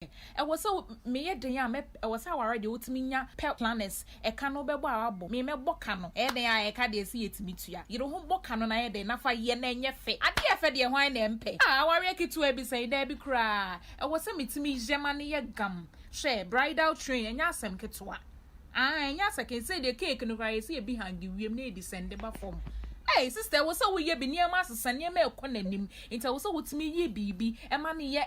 E was so me de ya me e was how already ultimi nya pet planners e ka no bebo abo me boka no e de ya e ka de si etimi tua you know boka no na e de na fa ye na enye fe ade ye fe de hwan na mpe aware kitu e bi say da bi kra e was so metimi jema ne ye gam share bridal train enya asem ketwa enya seke say the cake no kra say e bi hangi wiem na e descend ba form. Hey sister was so we ye bi niam asesa niam e ko nanim inta was so wutimi ye bibi e ma ne ye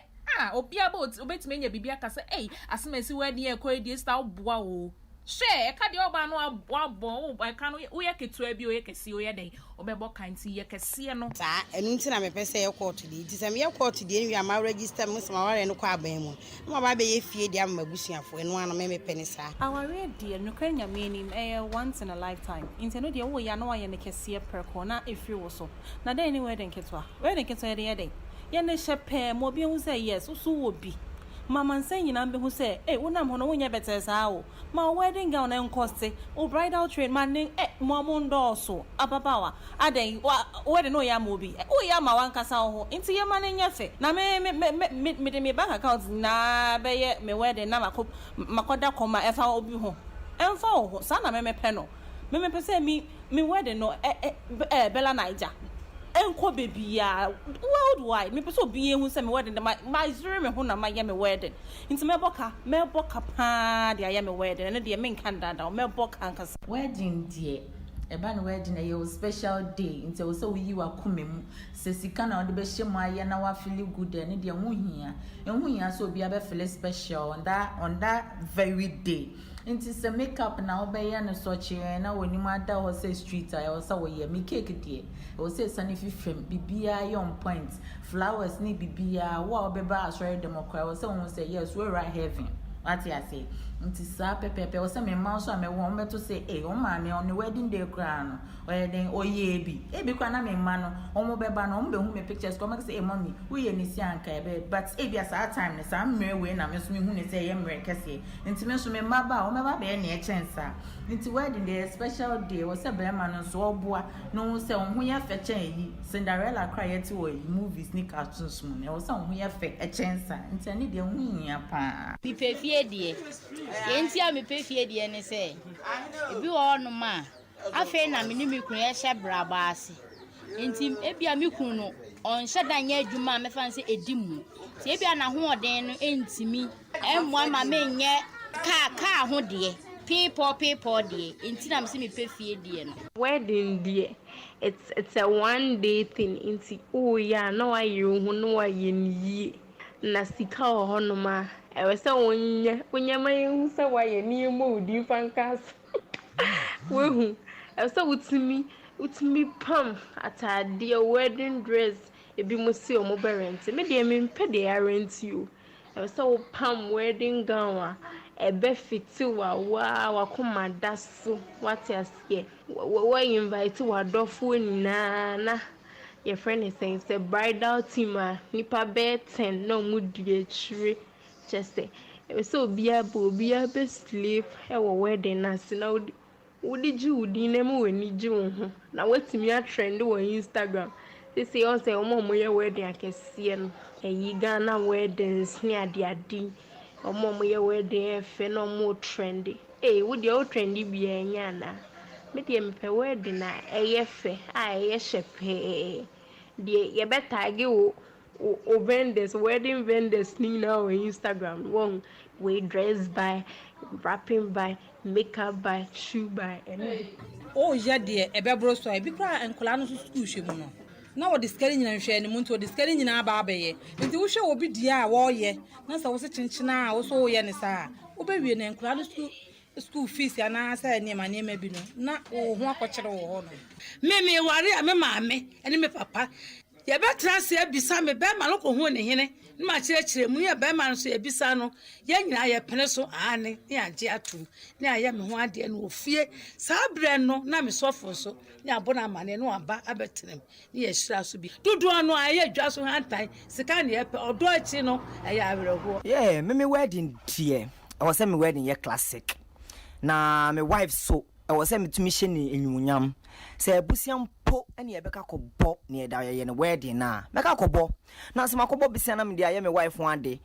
obia about obetime nya bibia ka say asemasi wadi e ko edi style boa o share ka de oba no abo I ka no wo ye ketua bi o ye kesi o ye den obebo kanti ye kese no sa enu nti na me pese ye court di ti se me ye court di enu ya ma register me se ma ware no kwa ban mu na ba be ye fie di am mabusuafo enu ano me pene sa aware di no kan nya me nim once in a lifetime nti no de wo ya no ye ne kese perko na efiri wo so na den anywhere den ketwa ye den ye ne shepe mo bi hu say yes so wo bi mama nsan nyina be hu say wonam ho no wonya better saa o ma wedding gown en cost o bridal train man mo ndo so ababawa adan wedding no ya mo bi o ya ma wan kasa ho nti ye man nya fe na me bank account na be ye me wedding na makoda koma efa obi ho emfa ho sa na me pe no me pe say me wedding no bella naija enko baby ya worldwide me person be hu say me wedding my zero me ho na my me wedding nti me boka pa de ya me wedding na de me nkan dada me boka ankasa wedding de eba na wedding e your special day nti wo so yi wa komem se sika na de be hye mu aye na wa feel good na de hu hia so obi abe feel special on that very day nti se makeup na obeye no so che na woni mu ada ho say street I was wo ye me cake die wo say sunny fifrem bibia yon point flowers ni bibia wa obeba asori demokra wo say won say yes we right heaven what you say nti sa pepepe wo say me man so me won beto say o ma me on the wedding day kra no o den oye bi kwa na me man no o mo beba no o be hu me pictures ko make say mommy we ye ni si anka ebe but bi asa time ne sa mmere we na me so me hu ne say ye mmere kese nti me so me maba o me ba be na e chensa nti wedding day special day wo say be man no so oboa no say o hu ye fe chen yi Cinderella cry yeti wo movies ni cartoons mu ne wo say o hu ye fe e chensa nti ani de hu ya pa fie die enti a me pe fie die ne se ebi wo no ma afa na me ni me kunu ye hye braba ase enti ebi a me kunu no on hye dan ye adwuma me fa se edimu ti ebi a na ho oden no entimi emu ama me nye ka ho de people die enti na me se me pe fie die no wedding die it's a one day thing enti ya na wa yiru hu no wa ye na sika ho no ma ewe se onye mayin se wa ye ni mo udi fankas wehu ewe se utimi pam atade wedding dress ebi mo se o mo parent me de me mpe de rent you ewe se o pam wedding gown a ebe fiti wa komada so what asie we invite wa dofo na your friend is saying say bridal team nipa be 10 no mu die chire just say so bia be slave e wo wedding na se na wodi ji wodi na mu wani ji wo ho na watimi a trend wo Instagram say on say omo ye wedding akese no eyi Ghana weddings ni ade omo ye wedding efe no mo trendy wodi o trendy bia nya na me de me pe wedding na eyefe eye shepe de ye better gi o vendors wedding vendors ni na on Instagram one we dress by wrapping by makeup by shoe by and ya de ebebro so bi kra enkola no school hwemu no na wo diskari nyina hwe ne muntu diskari nyina aba abaye nti wo hwe obi dia a wo ye na sa wo se chinchina a wo so wo ye ne sa wo be wie ne enkola no school fees ya na sa ne ma bi no na wo ho akokere wo ho no me ware a me maame ene me papa ye betra se abisa me be ma no ko hu ne hene ne ma kire mu ye be ma no so abisa no ye nyina ye pene so ane ne age atum ne aye me ho ade no ofie sa bre no na me sofo so ne abona amane no aba abetenem ne ye hira so bi dudu no aye dwa so hantan sika ne ye pe odo achi no aye awerego me wedding tie I was say me wedding ye classic na my wife so I was say me to mission enyunyam say abusiam po ene ebeka ko bo ne da ye ne wedding na meka ko bo na se makobo bisia na me dia ye me wife one day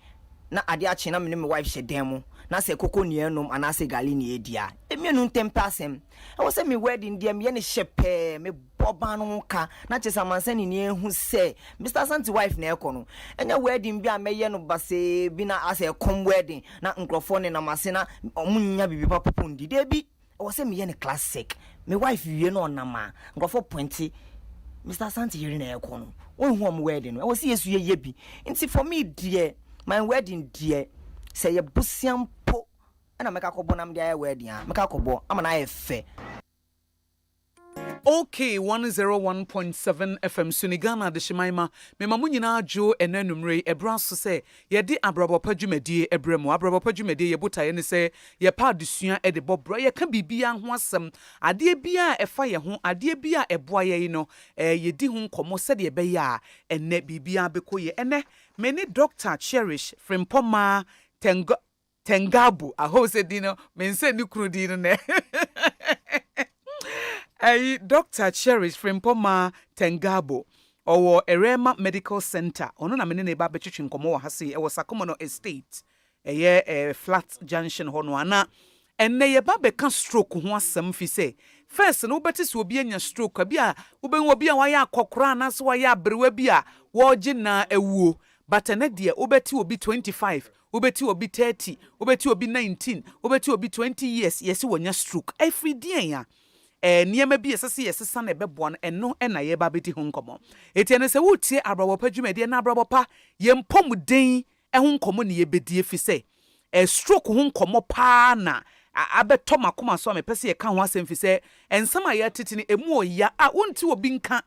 na ade ache na me ne me wife hye dem mo na se koko nienom ana se gali ne edia emienu ntempa asem e wo se me wedding dia me ye ne hyepe me boba no ka na che samanse ni ne ehu se Mr. Santi wife na ekono enya wedding bia me ye no base bi na ase kom wedding na nkrofo ne na mase na omunya bibi papa pondi de bi wo se me ye ne classic me wife wie no onama nkrofo pointi Mr. Santi yiri na ekono won hu am wedding no wo se yesu ye bi nti for me dear my wedding dear say ye busiam po ana meka kobo nam dia wedding a meka kobo ama na efe. Okay, 101.7 FM Sunigana de Shimaima. Me mamunyina jo enanumre ebra so se ye de Abrabopa dwumedie ebremu Abrabopa dwumedie ye botaye ne se ye pa adusua e de bobra ye ka bibia ho asem ade bia efa ye ho ade bia eboa ye no ye di ho nkomo se de be ya enne bibia bekoye enne me ne Dr. Cherish Frimpoma Tengabu ahose dino me nse ni kru dino ne Dr. Cherish Frimpoma Tengabo or Erema Medical Center. Ono na menene ba betwetwe nkomo wa hase e Sakomono Estate. Flat Junction hono ana. Enne ye ba beka stroke ho asem fi se. First no beti so obi anya stroke bia ubenwo bia wa ya akokora na so wa ya abrewa bia wo gina ewuo. But ene de obeti obi 25, obeti obi 30, obeti obi 19, obeti obi 20 years yesi wonya stroke. Every day ya. Niema bi esese yesesa na ebeboa no eno na ye ba beti ho nkomo etiene se wutie Abrabopa dwumedie na Abrabopa ye mpom den ho nkomo ne ye bedie fi se stroke ho nkomo pa na abeto makoma so amepese ye ka ho asem fi se ensam aye titini emu oya wonti obi nka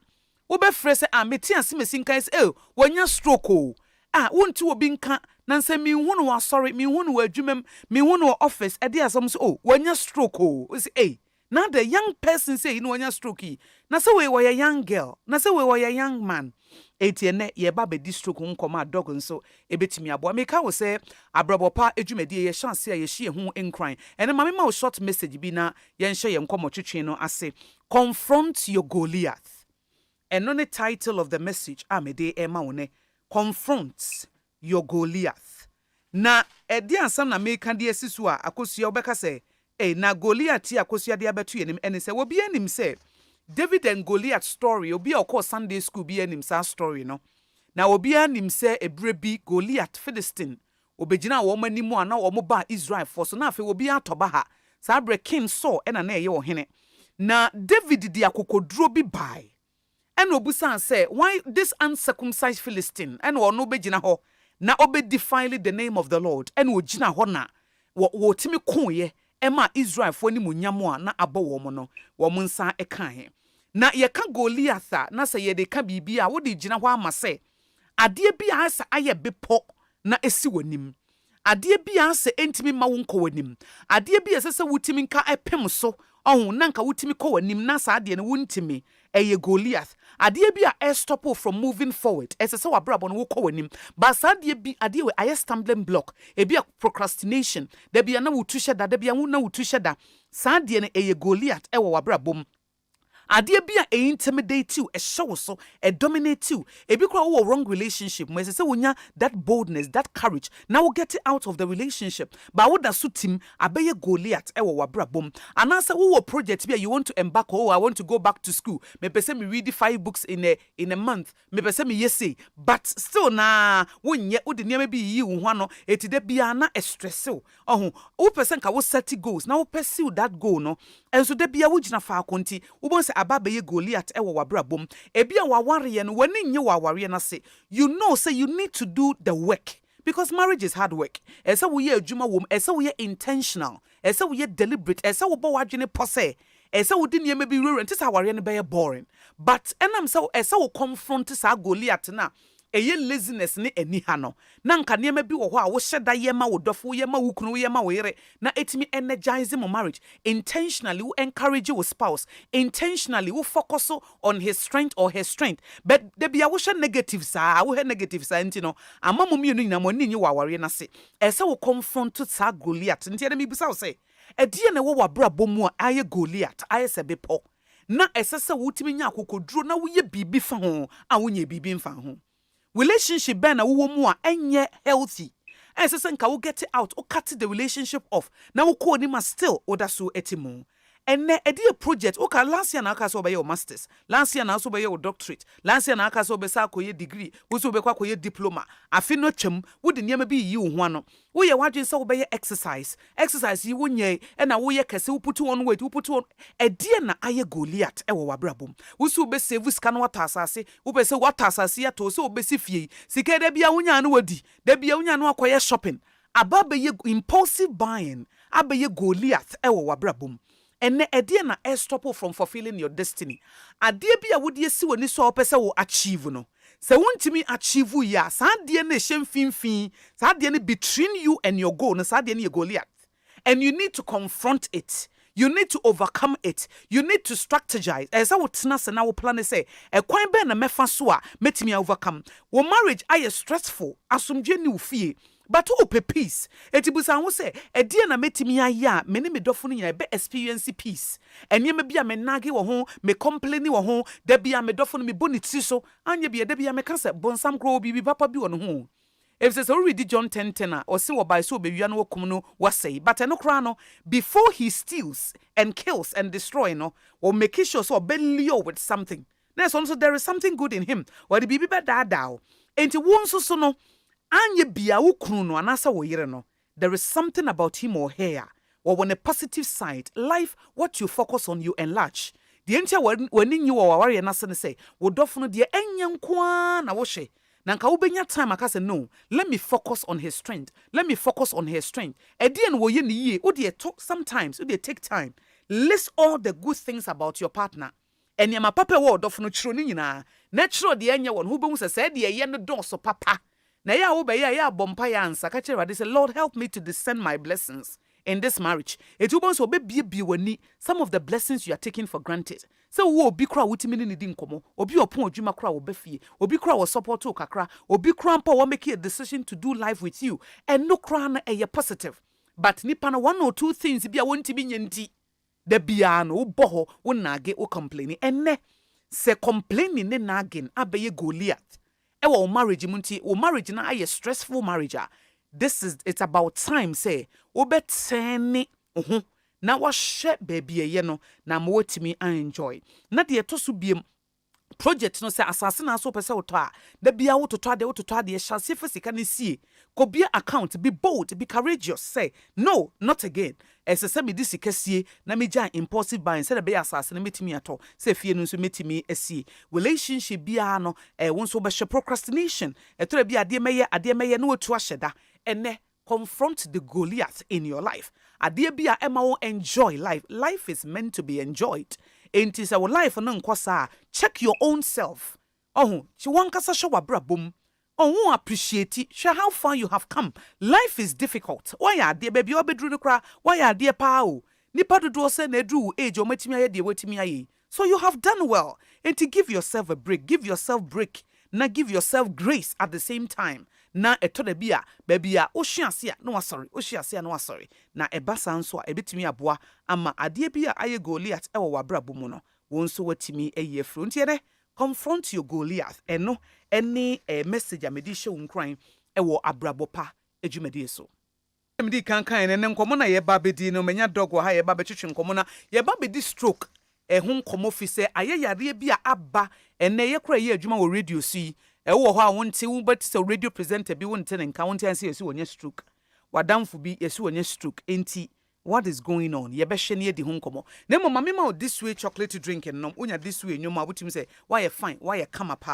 wo be frɛ se meti asemesi nka se wonya stroke o wonti obi nka na nse mi hu no wa sorry mi hu no wa adwumam mi hu no office ade asem so wonya stroke o say now the young person say you know when you're stroke. Na say we were a young girl. Na say we were a young man. Etienne ye ba be di stroke nkoma dog nso ebetimi abo. Meka wo say Abrabopa edwumedie ye chance ye hye ho enkran. Ene mama ma short message bi na ye nhye ye nkomo twetwe no ase. Confront your Goliath. And on the title of the message amede ema wo ne. Confront your Goliath. Na edi ansam na meka de asisu a Akosua obeka say na Goliath Akosua de abetu yenim ene se obi anim se David and Goliath story obi akọ Sunday school bi anim sa story no na obi anim se ebrebi Goliath Philistine obegina wo manimu ana wo ba Israel for so na afi obi atoba ha sa bre king Saul ena na eye wo hene na David di akokoduro bi bai ena obusan se why this uncircumcised Philistine ena wo no begina ho na obe defile the name of the Lord ena ogina ho na wo timi konye Emma Israel for ni munyamo na abo wo mo no wo mo nsa eka he na ye ka Goliath na se ye de ka bibia wo de gina ho amase ade bia asa aye bepo na esi wanim ade bia asa entimi ma wo nko wanim ade bia sese wutimi nka epem so ohun na nka wutimi ko wanim na sa ade ne wuntimi eye Goliath ade bia stop from moving forward esese wa brabo no wo ko wanim ba sa ade bi ade we aye stumbling block e bia procrastination da bia na wutu hyeda da bia na wutu hyeda sa ade ne eye Goliath e wo wa brabo Adia bia intimidate you, show so, dominate you. If you call a wrong relationship, when say wonya that boldness, that courage, now we'll get it out of the relationship. But what does suit him? Abeye Goliath, wabrabom. And answer who project where you want to embark. Oh, I want to go back to school. Maybe say me read 5 books in a month. Maybe say me yes say, but still na when ye would never be you one it de bia na estresso. Oh, who person ka wo set goals. Now pursue that goal no. And so de bia wujina fa konti. Ubon se ababe Goliath ewa wabrabom ebia waware no wani nye waware na se you know say you need to do the work because marriage is hard work esa wo ye adwuma wom esa wo ye intentional esa wo ye deliberate esa wo bo wadwene pose esa wo di niam bi rure ntisa ware no be boring but enam say esa wo confront sa Goliath na eye laziness ne ani ha no na nka niam bi wo ho a wo hyeda ye ma wo dofo ye ma wo kunu ye ma wo yere na etimi energize mo marriage intentionally wo encourage your spouse intentionally wo focus on his strength or her strength but there be a wo hye negatives wo he negatives ntino amamo mienu nyina mo ninyi waware na se ese wo confront sa Goliath ntia na mi bisa wo se edie na wo wabrabo mu a aye Goliath aye se bepo na esese wo timi nya akokoduro na wo ye bibi fa ho a wo nya bibi mfa ho relationship ben na wo mu a enye healthy and say nka wo get it out o cut the relationship off na wo call him still oda so etimo and ne edi a project o ka last year na aka so be your masters last year na so be your doctorate last year na aka so be sa akoye degree wo so be kwa akoye diploma afi no twam wo de niam bi yi wo ho ano wo ye wadwen se wo be exercise yi wo nye e na wo ye kese wo put on weight wo put on edi na aye Goliath e wo wabrabom wo so be save sika no wata asase wo be se wata asase ya to so be si fie sika da bia wo nya no wadi da bia wo nya no akoye shopping aba be ye impulsive buying abaye Goliath e wo wabrabom ene edie na stop from fulfilling your destiny adie bia wo de si woni so opese wo achieve no se wontimi achieve ya sa de na hye mfimfin sa de na between you and your goal no sa de na Goliath and you need to confront it. You need to overcome it. You need to strategize. As I would say now, plan say, a quite ben a mefa metimi overcome. Wo marriage aye stressful. Asumje ni ufie. But who pe peace? Etibusa wo say, e dia na metimi aya, me ne me dofo no nyina be experience peace. Enye me bia me nage wo ho, me complain wo ho, da bia me dofo no me boniti so, anye bia da bia me ka se bonsam kro bi papa bi wo no ho. If says already John 10:10 or see what by so be no kumno was say, but no crano before he steals and kills and destroy no or make sure so belly with something. Next also there is something good in him. Or the baby bad dao. And to one so no anye bia ukruno anasa wo yere no. There is something about him or her. Or on a positive side, life, what you focus on, you enlarge. The entire when you or warrior nasa say, wo dofno de enyan kwa na woshe. Nanka ubenya time akase no, let me focus on his strength. Let me focus on his strength. Edian wo ye ni ye, odi talk sometimes, odi take time. List all the good things about your partner. And yama papa wo dofno chiro ni nyina. Natural de enya won hu be hu se de ye no do so papa. Na ya wo be ya bompa ya ansa ka kire say Lord help me to discern my blessings in this marriage. Etu so be bie wani some of the blessings you are taking for granted. So wo obi kra wutimi ni di nkomo obi opon adwuma kra wo befie obi kra wo support wo kakra obi kra mpa wo make a decision to do life with you and no kra na eye positive but nipa na one or two things bia wontimi nyenti da bia no wo boho wo nage wo complaining enne se complaining ne nagin abaye Goliath e wo marriage munti wo marriage na aye stressful marriage it's about time say wo betene na wahye baby ye no na ma watimi enjoy na de to so biem project no say asase na so pese woto a da bia wototo ade hyase fisika ne sie kobia account be bold be courageous say no not again esese me disika sie na me jan impulsive buying say da be asase na metimi ato say fie no so metimi asie relationship bia no won so be procrastination etora bia ade meye no otu ahyeda ene confront the Goliath in your life. Adie bia ema wo enjoy life. Life is meant to be enjoyed. Enti sa wo life no nkosa check your own self. Oh, chi wankasa hwe wabrabom. Oh, appreciate share how far you have come. Life is difficult. Why adie baby obedru no kra? Why adie pa o? Nipa dodo se na edru age o matimi aye de watimi aye. So you have done well. Enti give yourself a break. Give yourself break. Na give yourself grace at the same time. Na etode bia baby a ohyiase a no wasori ohyiase a no wasori na ebasa nso a ebetimi aboa ama ade bia aye Goliath e wo wabrabo mu no won so watimi eye fru ntiere confront your Goliath eno any message a medi hye unkran e wo Abrabopa edwumadi so medi kankan ne nkomo na ye ba bedi no menya dog wo ha ye ba betwetwe nkomo na ye ba bedi stroke ho nkomo fi se aye yare bia aba ene ye kra ye adwuma wo radio si ewo ho a wonte wo bet se radio presenter bi wonte ne nka wonte anse yesi wonye stroke wadamfo bi yesi wonye stroke enti what is going on ye be hwe ne di ho nkomo na mama me ma this way chocolate drink nom onya this way nyoma wotim say why you fine why you come up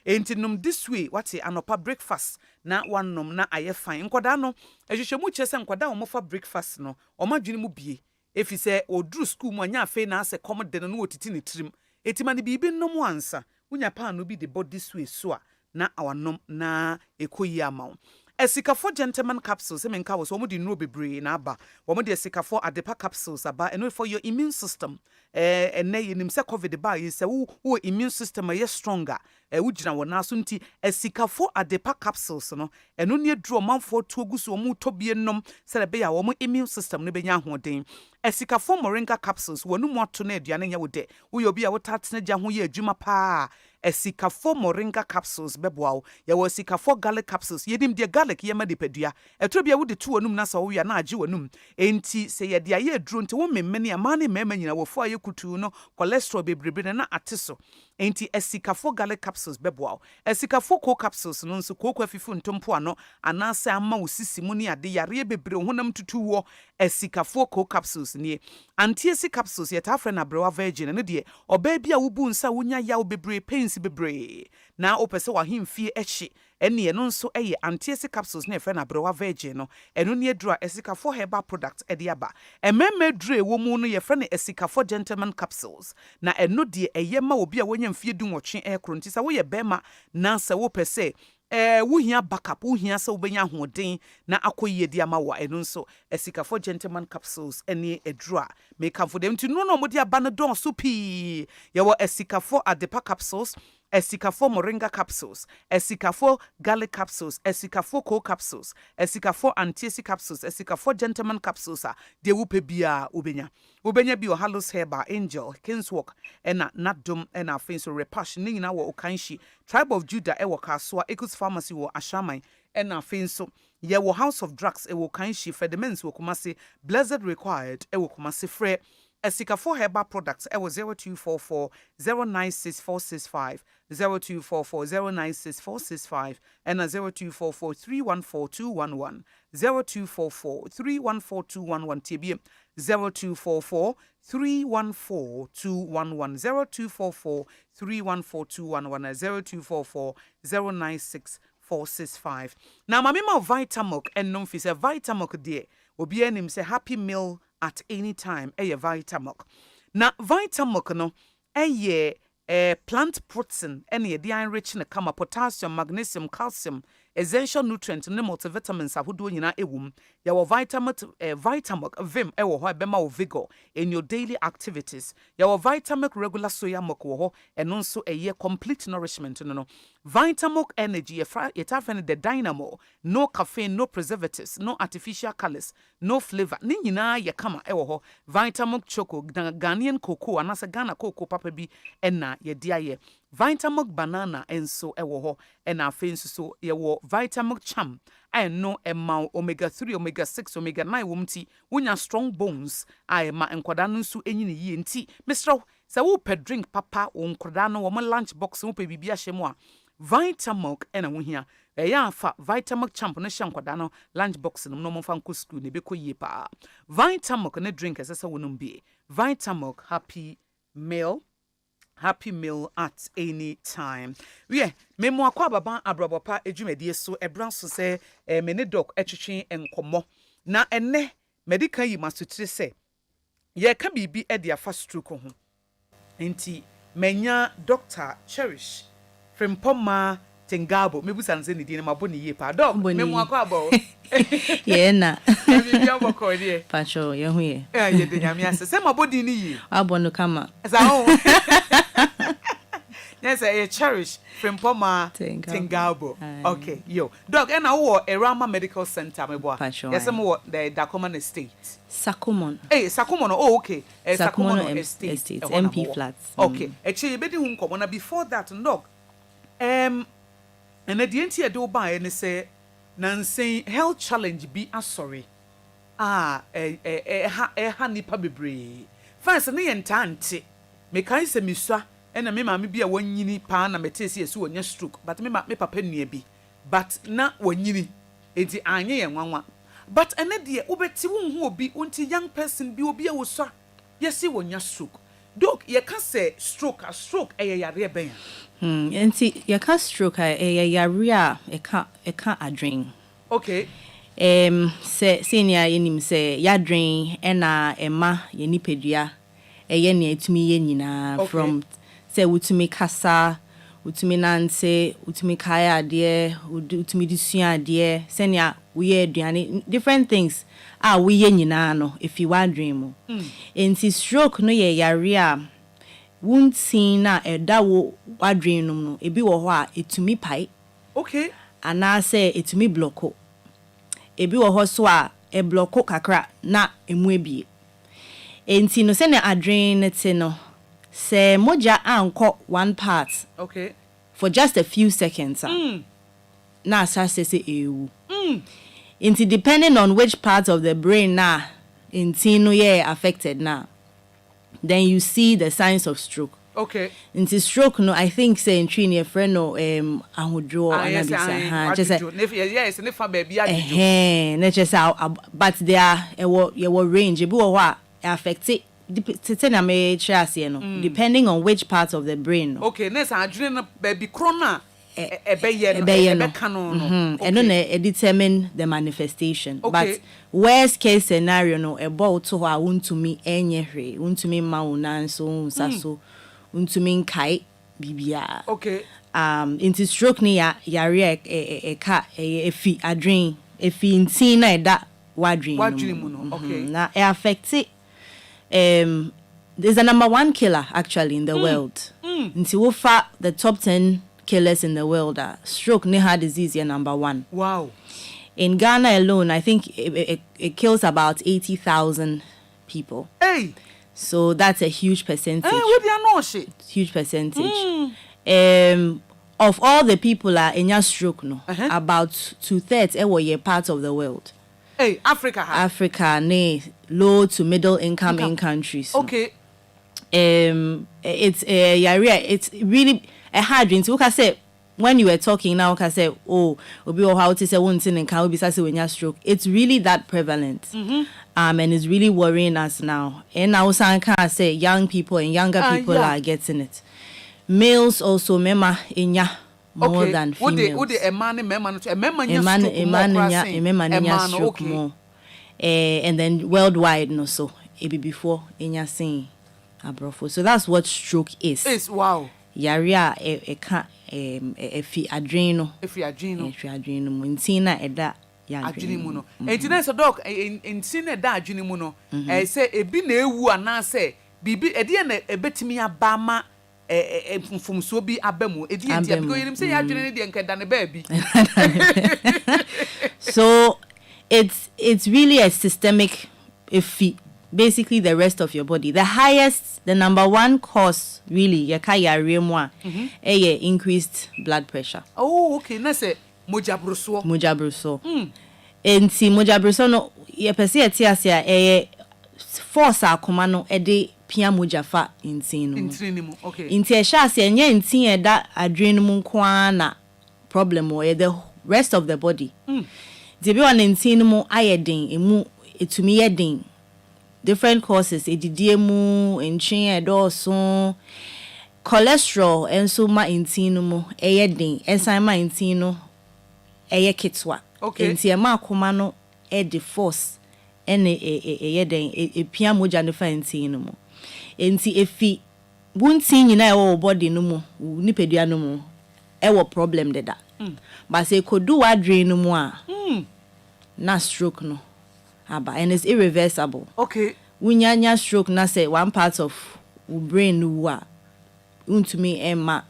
enti nom this way what anopa breakfast na one nom na aye fine nkoda no ehwehwe mu chese nkoda wo mofa breakfast no o madwene mu bie efi se odru school mu anya afi na ase come de no otiti ne trim eti ma ne bibi nom ansa unya pa no bi the body way so a na awanom na ekoyi amawo esikafo gentleman capsules se menka wo so mo di no bebre na aba wo mo de esikafo adepa capsules aba eno for your immune system ene yenim se covid ba yi se wo immune system ye stronger wo gina wo na so nti esikafo adepa capsules no eno ne duro manfo to oguso mo tobie nom se be ya wo mo immune system no benya hoden esikafo moringa capsules wonu mo ato na aduane nya wo de wo yo bi a wo tatena gya ho ye adwuma pa esikafo moringa capsules beboa yɛwɔ esikafo garlic capsules yedim de garlic yɛma de padua ɛtro bia wode to wanum na sa wo ya na agye wanum enti sɛ yɛde ayɛ aduro nti wo mmemme ama ne mema nyina wɔfo ayɛ kutu no cholesterol bebrebe na ateso enti esikafo garlic capsules beboa esikafo co capsules no nso ko afifu ntompo ano anase ama wo sisi mu ne ade yare bebre honam tutuwo esikafo co capsules nie antiesi capsules yɛta afrɛ na brewa virgin ne de ɔbaa bi a wobu nsa wonya yaw bebre pains bebre na opese wa himfie ehye ene no nso eye antiesi capsules na efrɛ na brewa virgin no eno ne adura esikafo herbal product ede aba ememme dure wo mu no yɛfrɛ ne esikafo gentleman capsules na eno de eye ma obi a wonya mfie du nwɔtwe ekro nti sa wo yɛ bema na sa wo pese wohia backup wohia sɛ wobɛnya ahoɔden na akɔyie di ama wa ɛno nso esikafo gentleman capsules ɛne adura make up for them to no modi aba no don so pii yɛwɔ esikafo adepa capsules esikafo moringa capsules esikafo garlic capsules esikafo co capsules esikafo antiesi capsules esikafo gentleman capsules de wupe bia ubenya bi o halos herbal angel kingswalk ena nadum ena afin so repash ni nyina wo okanshi tribe of judah ewo Akosua ekus pharmacy wo ashaman ena afin so yewo house of drugs ewo kanshi fedements wo kumase blessed required ewo kumase frɛ esikafo herbal products ewo 0244 096465 0244 096465 and 0244 314211 0244 314211 TBM 0244 314211 0244 314211 0244 096465 now mama ma Vitamilk and non fi say Vitamilk there obi anim say happy meal at any time Vitamilk na Vitamilk no plant protein any the enrich in kama potassium magnesium calcium essential nutrients and multivitamins ahodo nyina ewum ya wo Vitamilk vim ewo ho ebema wo vigor in your daily activities ya wo Vitamilk regular soya milk wo ho eno nso complete nourishment no Vitamilk energy yetafene the dynamo no caffeine no preservatives no artificial colors no flavor ni nyina ye kama ewo ho Vitamilk choco Ghanaian cocoa anasa Ghana cocoa papa bi ena ye dia ye Vitamilk banana enso ewo ho ena afenso so ye wo Vitamilk cham no emma omega 3 omega 6 omega 9 wumti wunya strong bones ma enkwada no nso enyine yie nti Mr. se wo pe drink papa wo nkwada no wo lunch box wo pe bibia hyem a Vitamilk ena wo hia afa Vitamilk champ no hye nkwada no lunch box no no mfa nko school ne beko yie pa Vitamilk ne drink esese wonum bi Vitamilk happy meal at any time. Yeah, me mo akwa baba Abrabopa edwumadie so ebran so se me ne doc etwetwe enkomo. Na enne medical yi masutire se ye ka bibi e de afa stroke ho. Enti menya Dr. Cherish Frimpoma Tengabo mebusa nse ne die mabo ne ye pa doc me mo akwa abo. Ye na. Me bi aboko die. Pacho ye hu ye. Ye de nyame ase se mabo di ni yi. Abo no kama. Za ho. Yes, I cherish Frimpoma Tengabo. Okay, yo. Doc, and I wore a Rama Medical Center, my boy. Yes, I'm what the Dacoman Estate. Sakumon. Hey, Sakumon. Oh, okay. Sakumon Estate. MP flats. Okay. Actually, you better come before that, Doc. And at the end here, do buy and say, Nancy health challenge be a sorry. Honey pabibri. First, and the entante. Make I say, Missa. And me mama be a one yini pan na metesi esu onya stroke but me papa nua bi but na wanyini enti anye ye nwanwa but ene de obeti wonhu obi unti young person bi obi a wosua yesi wonya stroke doc ye ka say stroke yare ben enti ye ka stroke yare a e ka adwen okay se senior yenim se yadwen ena ema ye nipadua eye ne atumi ye nyina from say utumi kasa utumi nante utumi kaya ade utumi disua ade senia we aduane different things we ye nyina no if you want dream enti stroke no ye yare a wuntin na eda wo wadwen no ebi wo ho a etumi pai okay ana say etumi blocko ebi wo ho so a e blocko kakra na emu ebie enti no senia adwen ne te no say moja anko one part. Okay. For just a few seconds. Na say ewu. Into depending on which part of the brain na intino affected now, then you see the signs of stroke. Okay. Into stroke no, I think say in training a friend no ahudro anabisa just yes, ne fa baby adjo. Just but there are range ebi wo wa affect it na me chase no depending on which part of the brain no. Okay, next adwene no baby krona ebe no and then determine the manifestation. Okay. But worst case scenario no about to ha untumi enye hwe untumi ma unanso saso untumi nkai bibia. Okay. Into stroke ni yare ka efi adwen efi ntin na eda wadwen mu no. Okay. Na affect it. There's a number 1 killer actually in the world. Into wofa the top 10 killers in the world are stroke ni heart disease is number 1. Wow. In Ghana alone, I think it kills about 80,000 people. Hey. So that's a huge percentage. Hey, what do you know shit? Huge percentage. Of all the people are in your stroke no, about 2/3 were part of the world. Hey, Africa. Africa, low to middle income countries. Okay. It's really a hard dream. So I say when you were talking now, I say, oh, obi o how to say one thing and can be say when you stroke. It's really that prevalent. And it's really worrying us now. And now I can say young people and younger people are getting it. Males also mema inya more than females. Would the man stroke more. And then worldwide no so it be before inya saying Abrabopa. So that's what stroke is. It's wow. Yaria efi adreno. Efi adreno muntina eda ya adreno no. Entina so doc entina eda adreno mu no. Say ebi na ewu ana say bibi edi na ebetimi abama mfumso bi abamu edi enti because you say adreno ne de nkeda ne ba bi. So it's really a systemic efi. Basically the rest of your body. The number 1 cause really increased blood pressure. Oh, okay. Na say mojabruso. Enti mojabruso no ye pese etiasia force akoma no de pia mojafa intini mu. Okay. Inti ehia enye intin eda adwene mu nko na problem o the rest of the body. Debi on intini mu ayedin emu etumi yedin. Different causes, edidiemu, enchin, edoso, cholesterol, enso ma intino mo, eyedin, ensan ma intino, kitwa. Okay. Enti ema akoma no the force, eyedin, pia moja ne fa intino mo. Enti efi, bunti nyina ewo body no mo, nipedua no mo, ewo problem deda. But se kodu wadre no mo a, na stroke no. And it's irreversible. Okay. Unyanya stroke na say one part of brain nuwa untumi emma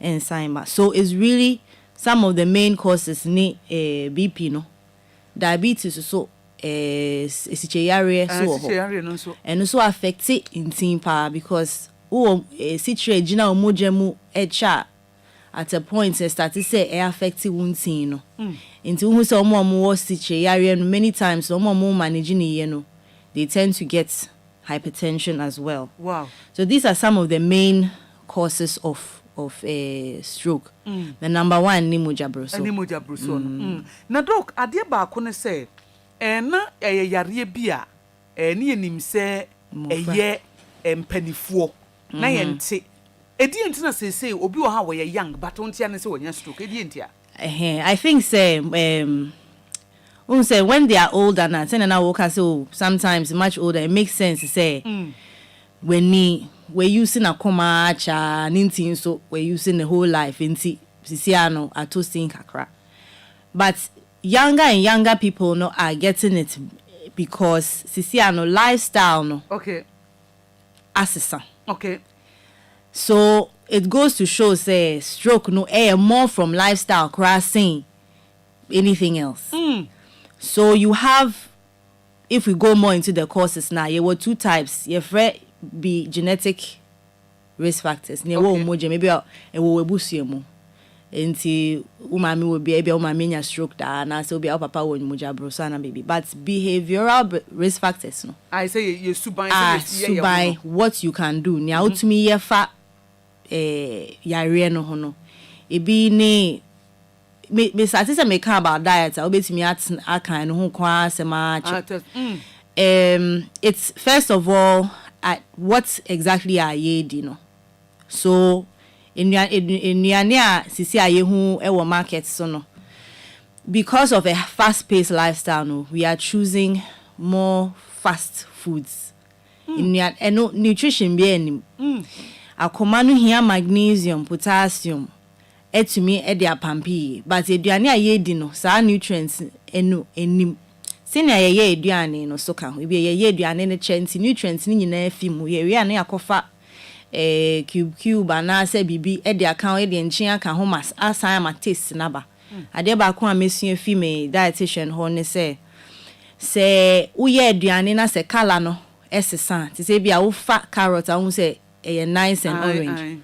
enzyme. So it's really some of the main causes ni BP no. Diabetes so so and also affect it in team power because situation jina omojemu echa at a point start to say affect wounting no. Into who so more situation many times more managing they tend to get hypertension as well. Wow. So these are some of the main causes of stroke. The number 1 ni mojabruso. Na doc ade ba ko ne say na yare bia ne enim se eye empanifuo na yente edi enti na say obi wo ha wo ye young but ontia ne say wonya stroke edi entia. I think say when they are older now, so sometimes much older, it makes sense to say when we're using a coma nintin so we're using the whole life in Sisiano at kakra. But younger and younger people no are getting it because Sisiano lifestyle no. Okay. Assessor. Okay. So it goes to show say stroke no more from lifestyle crossing anything else. So you have, if we go more into the causes now, there were 2 types. You be genetic risk factors ne wo mo je maybe e wo ebusu mu enti umami will be ebe umami nya stroke da na so be papa wo moja bro so na baby but behavioral risk factors no I say you suban suban what you can do nya utumi ye fa yare no ho no ebi ne me start say me can about diet obetimi akan no ho kwa asema it's first of all at what exactly are ye di no so in sisi ayehu ewo market so no because of a fast-paced lifestyle no we are choosing more fast foods in nutrition be anim akoma no hia magnesium potassium etumi e dia pampi but eduane aye di no sa nutrients enim senior ye eduane no so ka ho bi ye eduane ne chenti nutrients ni nyina afi mu ye wi ane akofa cube ana se bibi e de account e de enchin aka ho mas asan ma taste na ba ade ba ko amesu afi me dietitian ho ne se uye aduane na se color no esesa ti se bia wo fa carrot ahun se e nice and orange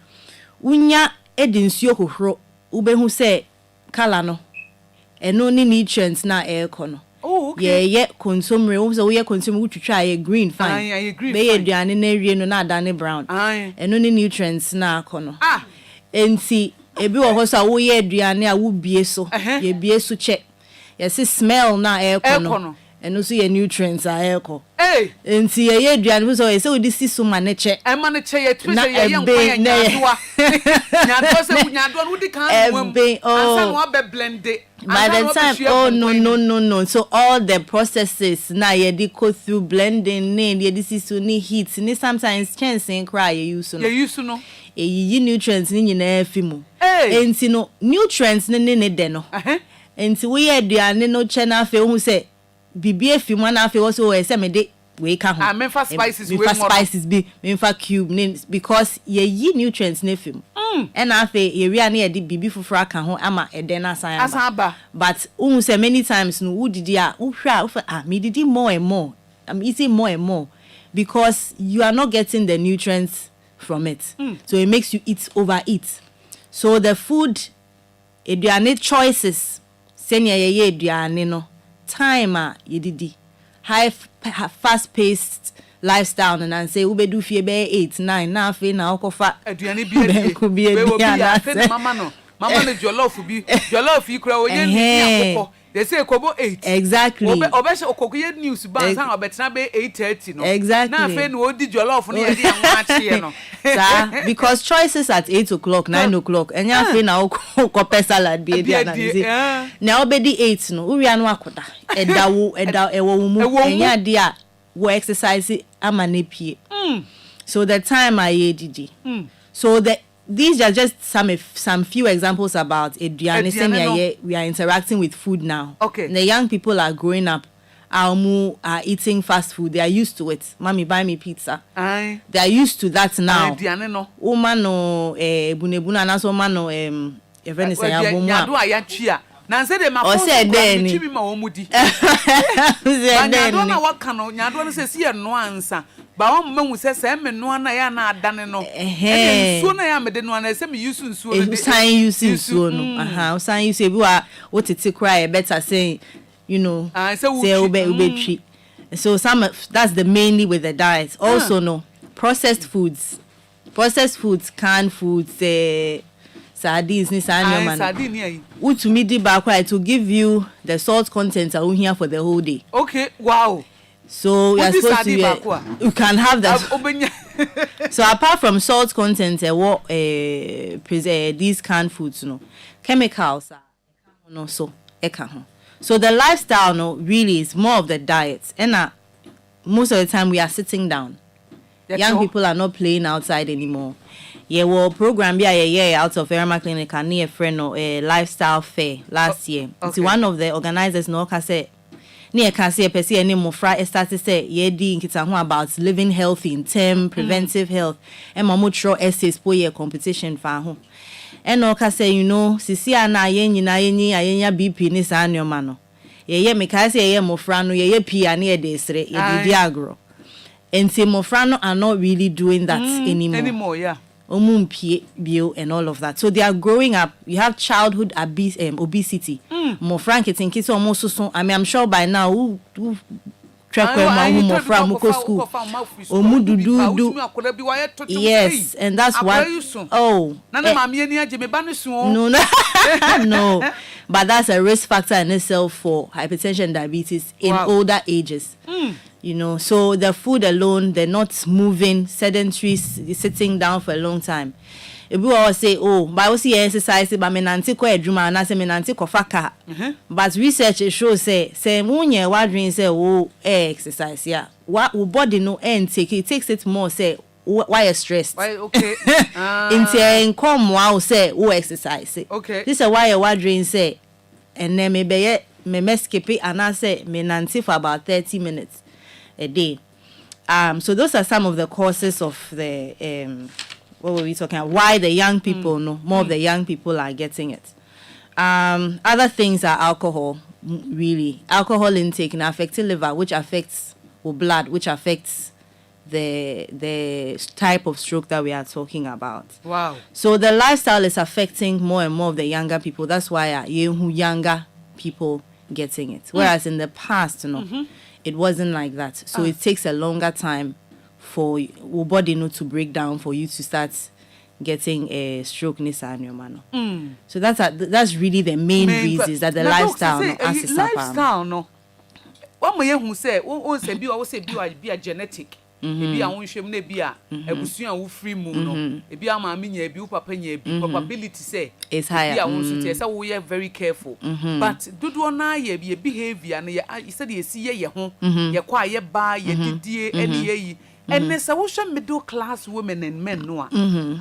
unya e de nsuo hohoro wo be hu se color no eno ni nutrients na e ko no yeah consumer so we consumer we try green fine be aduane na wie no na adane brown eno ni nutrients na akono enti ebi wo ho so wo ye aduane a wo bie so ye bie so che yes smell na ekono eno so ye nutrients a eko enti ye aduane so so di si so ma ne che e ma ne che ye tu se ye nkwan nyadoa nyadoa se nyadoa no di kan wam ansa no be blend it. By the time, no. So all the processes now you go through blending, you this need heat, ni sometimes chance and cry you use no. You use no. You nutrients ni na fimu. And no nutrients ni de no. And we had the no channel fe who say bibi fimu na fe also say me de we ka ho. Me fa spices we more. Spices be me fa cube names because ye nutrients ne fimu. And afi area na de bibi fufura ka ho ama eden asan ba but say many times no wo didi a wo hwa me didi more and more I'm eating more and more because you are not getting the nutrients from it so it makes you overeat so the food eduane choices senior ye eduane no time a ye didi high fast paced lifestyle and say we do fie be 8 9 na fe na okofa aduane bia we will be a mama no jollof bi jollof ikura oye ni akoko they say kobo 8 exactly obese okokoye news ban san obetena be 8:30 no exactly na fe no odi jollof no ye dia nwaachie no because choices at 8 o'clock 9 o'clock enya fe na okopesa salad bi dia na say na obedi 8 no uri anu akoda eda ewo mu enya dia we exercise amanepie so the time I did so these are just some few examples about eduane senior we are interacting with food now okay the young people are growing up are eating fast food they are used to it mommy buy me pizza they are used to that now eduane no woman no ebunebuna na so man no even say abomu a na nse de makoso chibi ma omudi nyado na waka no nyado no se sie no ansa ba wo mma se se me no na ya na adane no nsuo na ya mede no na se me use nsuo no de san use nsuo no san use bi wa wo tete cry better say you know say ube so that's the mainly with the diet also no processed foods canned foods sardines ni man sardine to me di back to give you the salt content are here for the whole day okay wow so you are supposed to you can have that so apart from salt content these canned foods no chemicals no so so the lifestyle no really is more of the diet and most of the time we are sitting down young people are not playing outside anymore. Program out of Erema Clinic and near friend lifestyle fair last year. It's one of the organizers no say near can say pesi any more fry started say di nkita about living healthy in term preventive health and mamutro essays for year competition for ho. And no can say sisi ana yenya BP ni sa anoma no. Me can say mo fra no pia na desre ye di agro. And say mo fra no are not really doing that anymore. Yeah. bio and all of that. So they are growing up. You have childhood obesity. More frank, it's in case almost so. I mean, I'm sure by now who yes, and that's what. Oh, no, no, but that's a risk factor in itself for hypertension and diabetes in older ages. You know, so the food alone, they're not moving, sedentary, sitting down for a long time. If we all say, oh, but I will see exercise, but me nanti ko edwuma na se me nanti ko faka. But research shows say munye wadrin say oh exercise yeah. What body no take it takes it more say why you stressed. Why okay. Inti come wow say oh exercise. Okay. This is why you wadrin say and then me skip it and I say me nanti for about 30 minutes a day. So those are some of the causes of the what were we talking about? Why the young people more of the young people are getting it. Other things are alcohol, really. Alcohol intake and affecting liver, which affects blood, which affects the type of stroke that we are talking about. Wow. So the lifestyle is affecting more and more of the younger people. That's why younger people getting it. Whereas in the past, it wasn't like that. So it takes a longer time for your body not to break down for you to start getting a stroke So that's really the main reasons that the lifestyle lifestyle no what may who say be a genetic be a wonhwem na be a abusua wo free mu no be a ma nya bi wo papa nya bi probability say is higher be a won so say we are very careful but dodo na ye be behavior na you said you see ye ho ye kwa ye ba ye didie ene ye and there's a middle class women and men no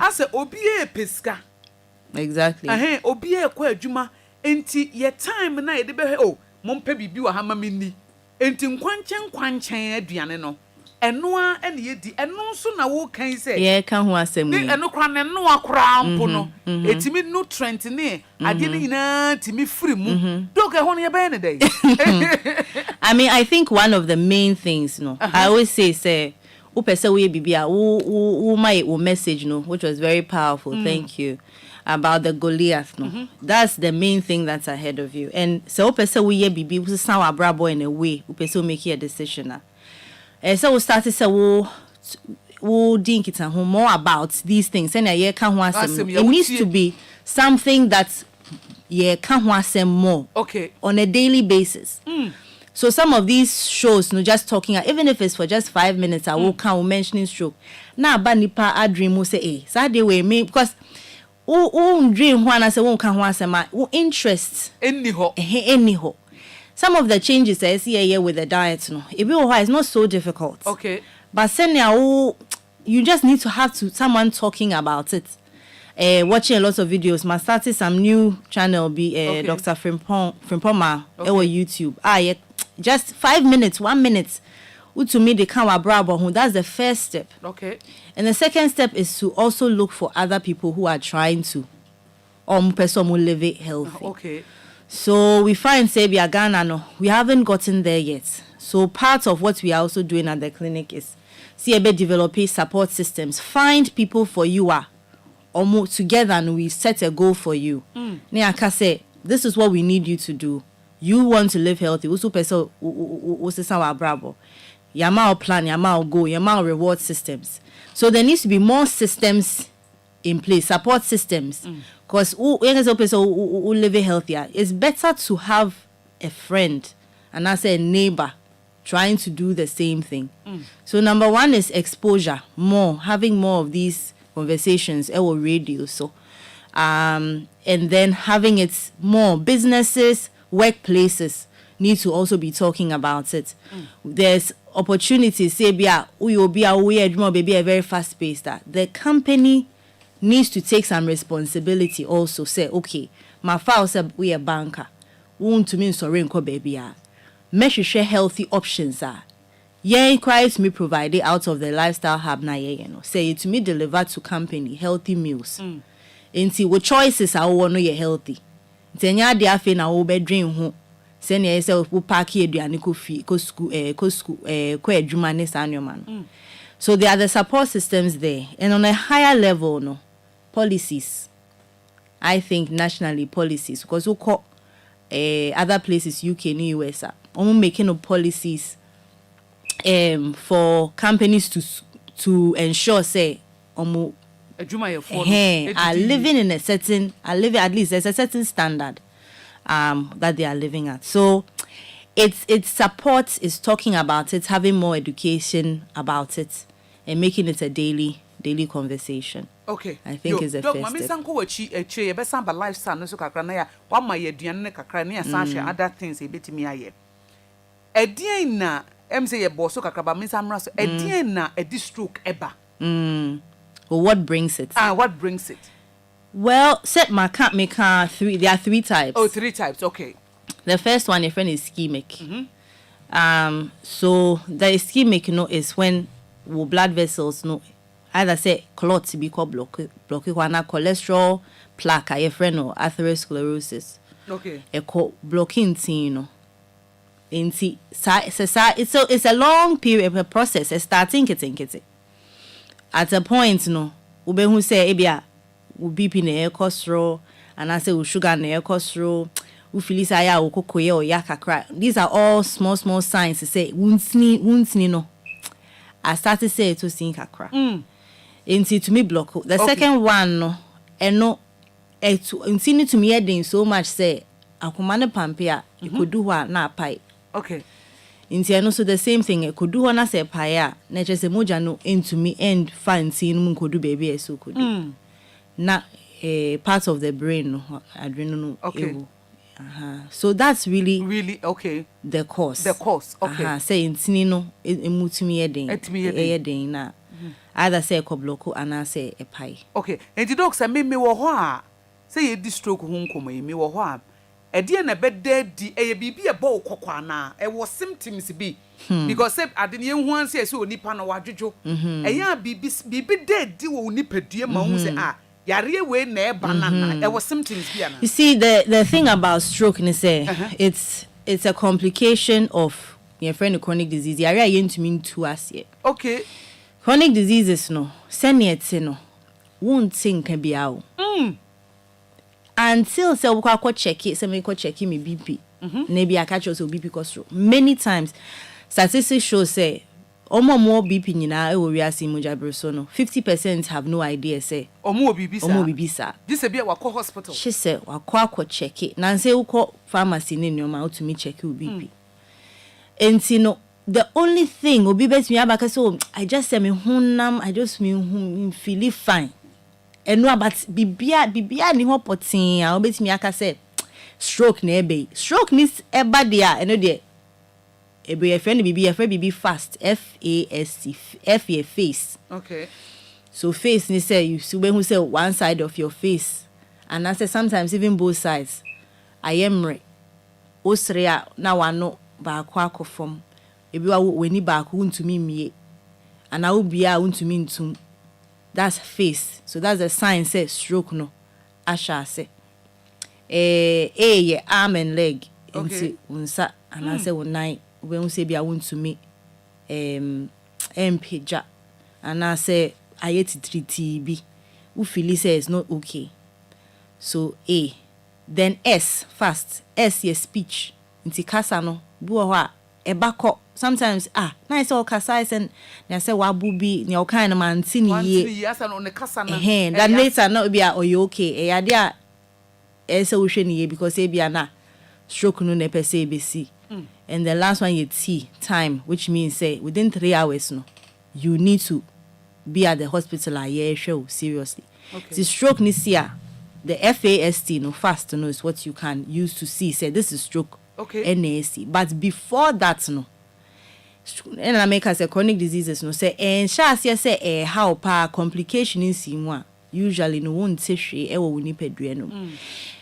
I say obi e peska exactly obi e kwa adwuma enti ye time na ye de be oh mompa bibi wa ha ma mini enti nkwanchen aduane no eno a ene ye di eno so na wo kan say ye kan ho asem ni eno kra ne no akra ampo no etimi nutrient ne ade ni nyina timi free mu dok e ho no ye be ne dey I mean I think one of the main things I always say upese we bibia my message which was very powerful. Thank you. About the Goliath that's the main thing that's ahead of you. And so upese we bibi we sound Abrabopa in a way upese make a decision. So we started say wo think it more about these things and ye kan ho asem. It needs to be something that ye kan ho asem more on a daily basis. So some of these shows, just talking, even if it's for just 5 minutes, I will come mentioning stroke. Now, banipa a dream will say, Saturday way me because dream one I say won't come once a my interest anyhow. Some of the changes I see here with the diet, it is not so difficult. Okay, but senior, you just need to have someone talking about it. Watching a lot of videos. My started some new channel be Dr. Frimpoma on YouTube. Just 5 minutes, 1 minute. To me, they come Abrabopa. That's the first step. Okay. And the second step is to also look for other people who are trying to person who live it healthy. Okay. So we find say we haven't gotten there yet. So part of what we are also doing at the clinic is developing support systems. Find people for you together and we set a goal for you. Neaka say this is what we need you to do. You want to live healthy. Usu peso sawa bravo. Yama plan, yama go, yama reward systems. So there needs to be more systems in place, support systems. Because who live healthier. It's better to have a friend and I say a neighbor trying to do the same thing. So number one is exposure, having more of these conversations, radio. So and then having it more businesses, workplaces need to also be talking about it. There's opportunities, say be a very fast paced. The company needs to take some responsibility also. Say, okay, my file said we a banker. Want to mean sorry baby. Make sure healthy options are. Inquiry to me provided out of the lifestyle hub say it to me delivered to company healthy meals. And see what choices are want to healthy. Tenya de afi na wo be dream ho se ne yese wo park aduane ko fi ko school ko adwuma ne sanoma no So there are the support systems there. And on a higher level, no, policies. I think nationally policies. Because we call other places, UK and US, making of policies for companies to ensure, say, are living in a certain, at least there's a certain standard that they are living at. So its support is talking about it, having more education about it, and making it a daily conversation. Okay. I think is a first step. Mami sanko wachi eche be samba lifestyle no so kakra na ya wa ma ye aduane ne kakra na ya sanhwe other things e betimi aye. Edien na say ye boss so kakra ba mi samra so edien na edi stroke eba. Well, what brings it? What brings it? Well, set my can't make three. There are 3 types. Oh, 3 types. Okay. The first one, your friend, is ischemic. So the ischemic, is when blood vessels, either say clots be called block cholesterol plaque, your friend, or atherosclerosis. Okay. Blocking, it's a long period process. Starting it. At a point, ube who say ebia u BP na ekosro and I say u sugar na ekosro u filisa ya u kokoye o yakakra. These are all small signs to say wuntini no. I started say to sing kakra. Into to me block. The second one no intini to me heading so much say akumane pampia you could do what na pai. Okay. Inti so the same thing. Could do one as a paya. Nature se moja no into me and find seeing mun could do baby so could do. Na part of the brain no adrenal. Okay. So that's really okay. The cause. Okay. Say intini no emutimi edin na. Either say ko bloko and I say a pie. Okay. And the docs say me wo ho say ye di stroke ho nkomo me wo ho Edie na bede di bibi ebo kokwa na was symptoms bi because say ade ne hu anse say onipa na wadwodwo eya bibi de di wo nipadue ma hu say yare we na e banana was symptoms bi ana. You see the thing about stroke ni say it's a complication of your friend chronic disease. Yare ayentumi ntu ase. Okay. Chronic diseases no seniate no won't think can be out. Until say we go check it, say me go check me BP. Maybe I catch also BP cholesterol. Many times, statistics show say, more BP nyina e wo wiase moja breso no. 50% have no idea say. Omo bibi sa. This be wa call hospital. She say wa kwa check it. Na say we call pharmacy ni nyoma to me check your BP. Enti no, the only thing obi bet me abaka so I just say me hunam, I just me feel fine. Eno about bibia ni ho potin a obetimi aka say stroke na ebe stroke ni eba dia eno de ebe ye friend bibi fast face. Okay. So face ni say you see when who say one side of your face and I say sometimes even both sides ayemre osrea na wano ba akwa from ebi wa weni ba akwa ntumi mie ana obia ntumi ntum. That's face. So that's a sign says stroke no. Asha say. Ye arm and leg. Okay. Unsa and I say one night when say be I want to me mpja and I say I ate 3 TB. Who feel say it's not okay. So A. Then S fast. S your speech. Inti kasa no. Buwa ebako. Sometimes nice all kasa and na say wabubi ni o kind of man tini ye that later not be are you okay e dia e say we hwe ni ye because e bia na stroke no na pese bc and the last one you T time which means say within 3 hours no you need to be at the hospital show seriously. Okay. The stroke ni sia the FAST no fast no is what you can use to see say this is stroke. Okay. NAC but before that no and I make us a chronic diseases no say and sha say how pa complication in simwa usually no won't say she e wo nipadua no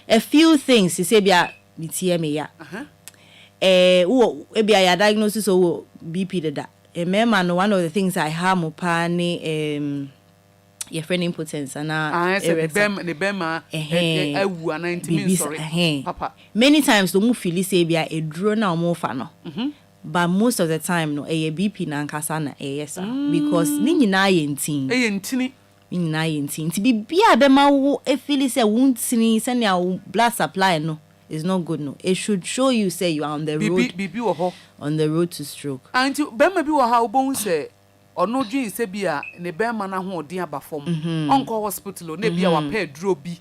a few things say bia mitie me ya wo e bia ya diagnosis o BP deda e mema no one of the things I have mo pa ni your friend impotence and the bema awu ana intimi sorry papa many times the mu feel say bia eduro na o mo fa no but most of the time no a BP na nkasa na yes because ni nyina yentin ni nyina yentin ti bibia be ma wo e feel say wuntini say na blood supply no is not good no. It should show you say you are on the road on the road to stroke. And be maybe wo ha obon say ono dwin se bia ne be ma na ho odin abafom onko hospital na bia wa pa duro bi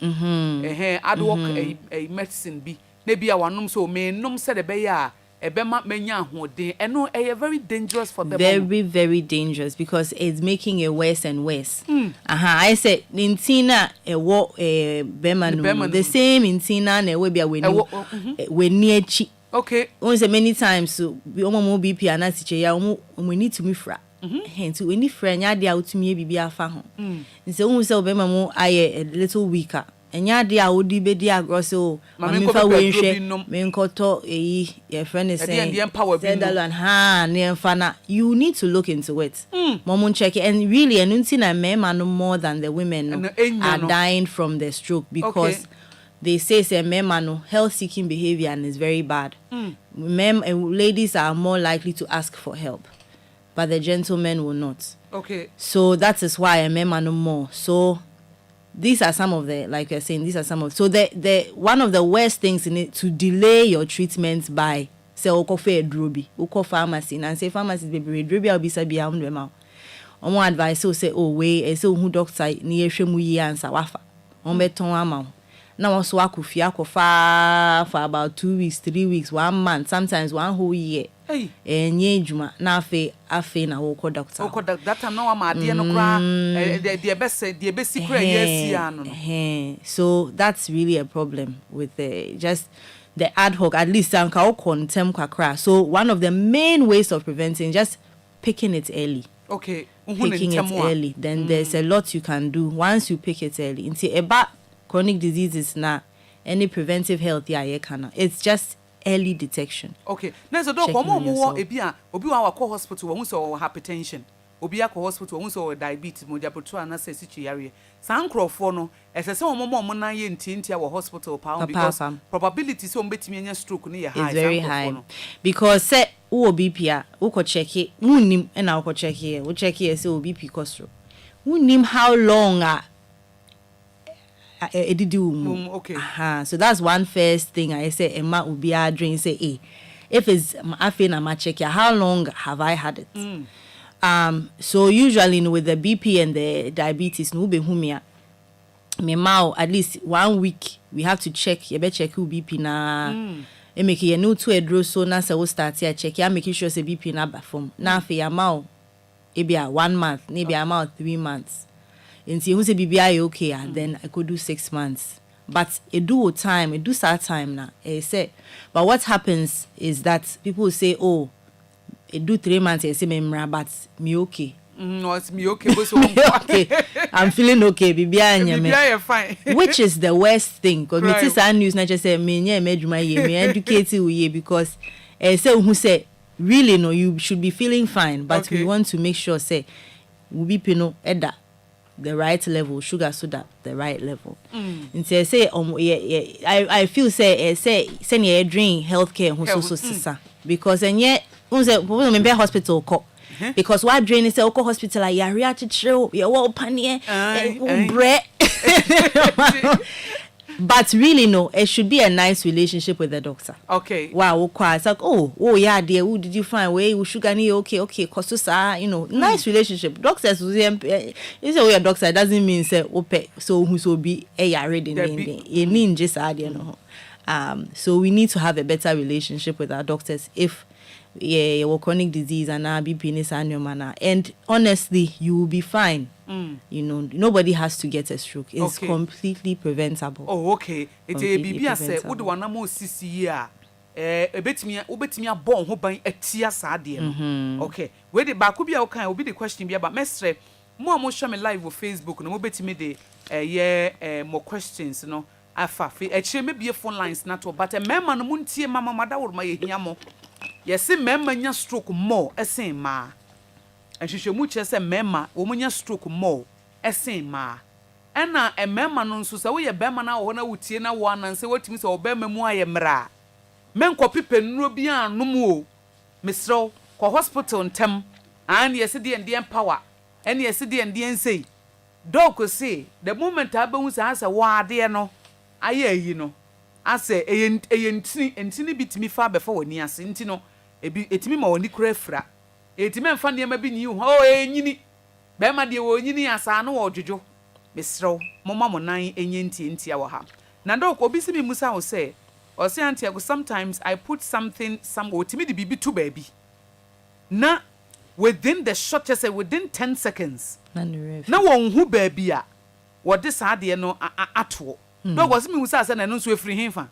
adwork a medicine bi na bia wanom so me nom se de be ya ebema menya hodin eno very dangerous for them. Very dangerous because it's making it worse and worse. I said intina ewo bema no the same intina na we bia we near chi. Okay. Once many times so we omo BP anasiche ya we need to me fra. Hence we need fra nya dia utumi bibi afa ho. Nse once bema mo aye a little weaker. Enya dia odi be dia grosso mamifa we nhwe me nkoto your friend is saying you need to look into it. Mom check it and really enunti na men no more than the women are dying from the stroke because they say men no health seeking behavior and is very bad. Men and ladies are more likely to ask for help but the gentlemen will not. Okay. So that is why men no more. So these are some of the, like you're saying, these are some of, so the one of the worst things in it to delay your treatment by say okofe drobi oko pharmacy and say pharmacy baby drobi will be sabi am dem out omo advice so say oh we say who doctor ni ehwemu yi answer wafa on beton ama na won so akofia akofa for about 2 weeks 3 weeks 1 month sometimes 1 whole year enye juma na afe na wo doctor that time no am ade no kra the best secret yes no. So that's really a problem with just the ad hoc at least anka o contem kwakra. So one of the main ways of preventing just picking it early. Okay. Picking it early, then there's a lot you can do once you pick it early. Into about chronic diseases now, any preventive health it's just early detection. Okay. Now so doc omo ebia obi wa kwa hospital wo so hypertension. Obi akọ hospital wo so diabetes mo diabetes na say sichi yare. San crofo no esese omo na ye ntintia wo hospital pound because probability so mbetimi anya stroke no ye high. It's very high. Because say wo BP a wo ko check it munim na wo ko check here. Wo check here say wo BP ko stroke. Munim how long okay. So that's one first thing I say Emma will be drink say if it's afi na ma check how long have I had it? So usually with the BP and the diabetes no be humia me mau at least 1 week we have to check you better check who BP na e make you no to edro so na say we start here check ya make sure say BP na perform na afi ya mau e be 1 month maybe amount 3 months. And see who say BBI okay, then I could do 6 months. But it do start time now. Say, but what happens is that people say, oh, it do 3 months. I say, but me okay. No, it's me okay. Okay, I'm feeling okay. BBI fine. Which is the worst thing because me say news not just say me educate you because say who say really no you should be feeling fine but we want to make sure say we be no edda the right level sugar soda the right level and say I feel say you drink healthcare who so sisa because and yet who say we be hospital call because what drain is say oko hospital ya ria chichiro ya wo panie bread but really no it should be a nice relationship with the doctor. Okay. Wow, it's like oh yeah dear who did you find where sugar ni okay kosusa nice relationship. Doctors you say your doctor doesn't mean say ope so who so be ready you need just so we need to have a better relationship with our doctors if your chronic disease and BP and honestly you will be fine. Nobody has to get a stroke. It's completely preventable. Oh, okay. It's a BB say would one more CC obetimi abon ho ban atia saade no. Okay. We the back be okay will be the question be about mestre mo show me live on Facebook no mo betimi de more questions no afa e me be phone lines na to but memma no muntie mama madawor ma ye hia mo. Yes, memma nya stroke more esen ma. And she should much as a memma, woman stroke more, a same ma. And now a memma non so say a bema now when I would see one and say what Miss Obama Moya Mra. Men copy pen no bian no more. Mr. Ko hospital ntem and yesterday and the power and yesterday and the say dog say the moment I bounce as a ward there no you know I say entini bit me far before near Sintino it me more ni crefra it men fan near maybe you yini Bema de wo yini asa no ojojo Mr. Mama mo nan enyenti ntia wo ha na dog obi se me musa wo say or say auntie sometimes I put something somewhere to me the bibi to baby na within the short just say within 10 seconds na won hu baby a what this ade no ato dog was me musa say na no so efiri henfa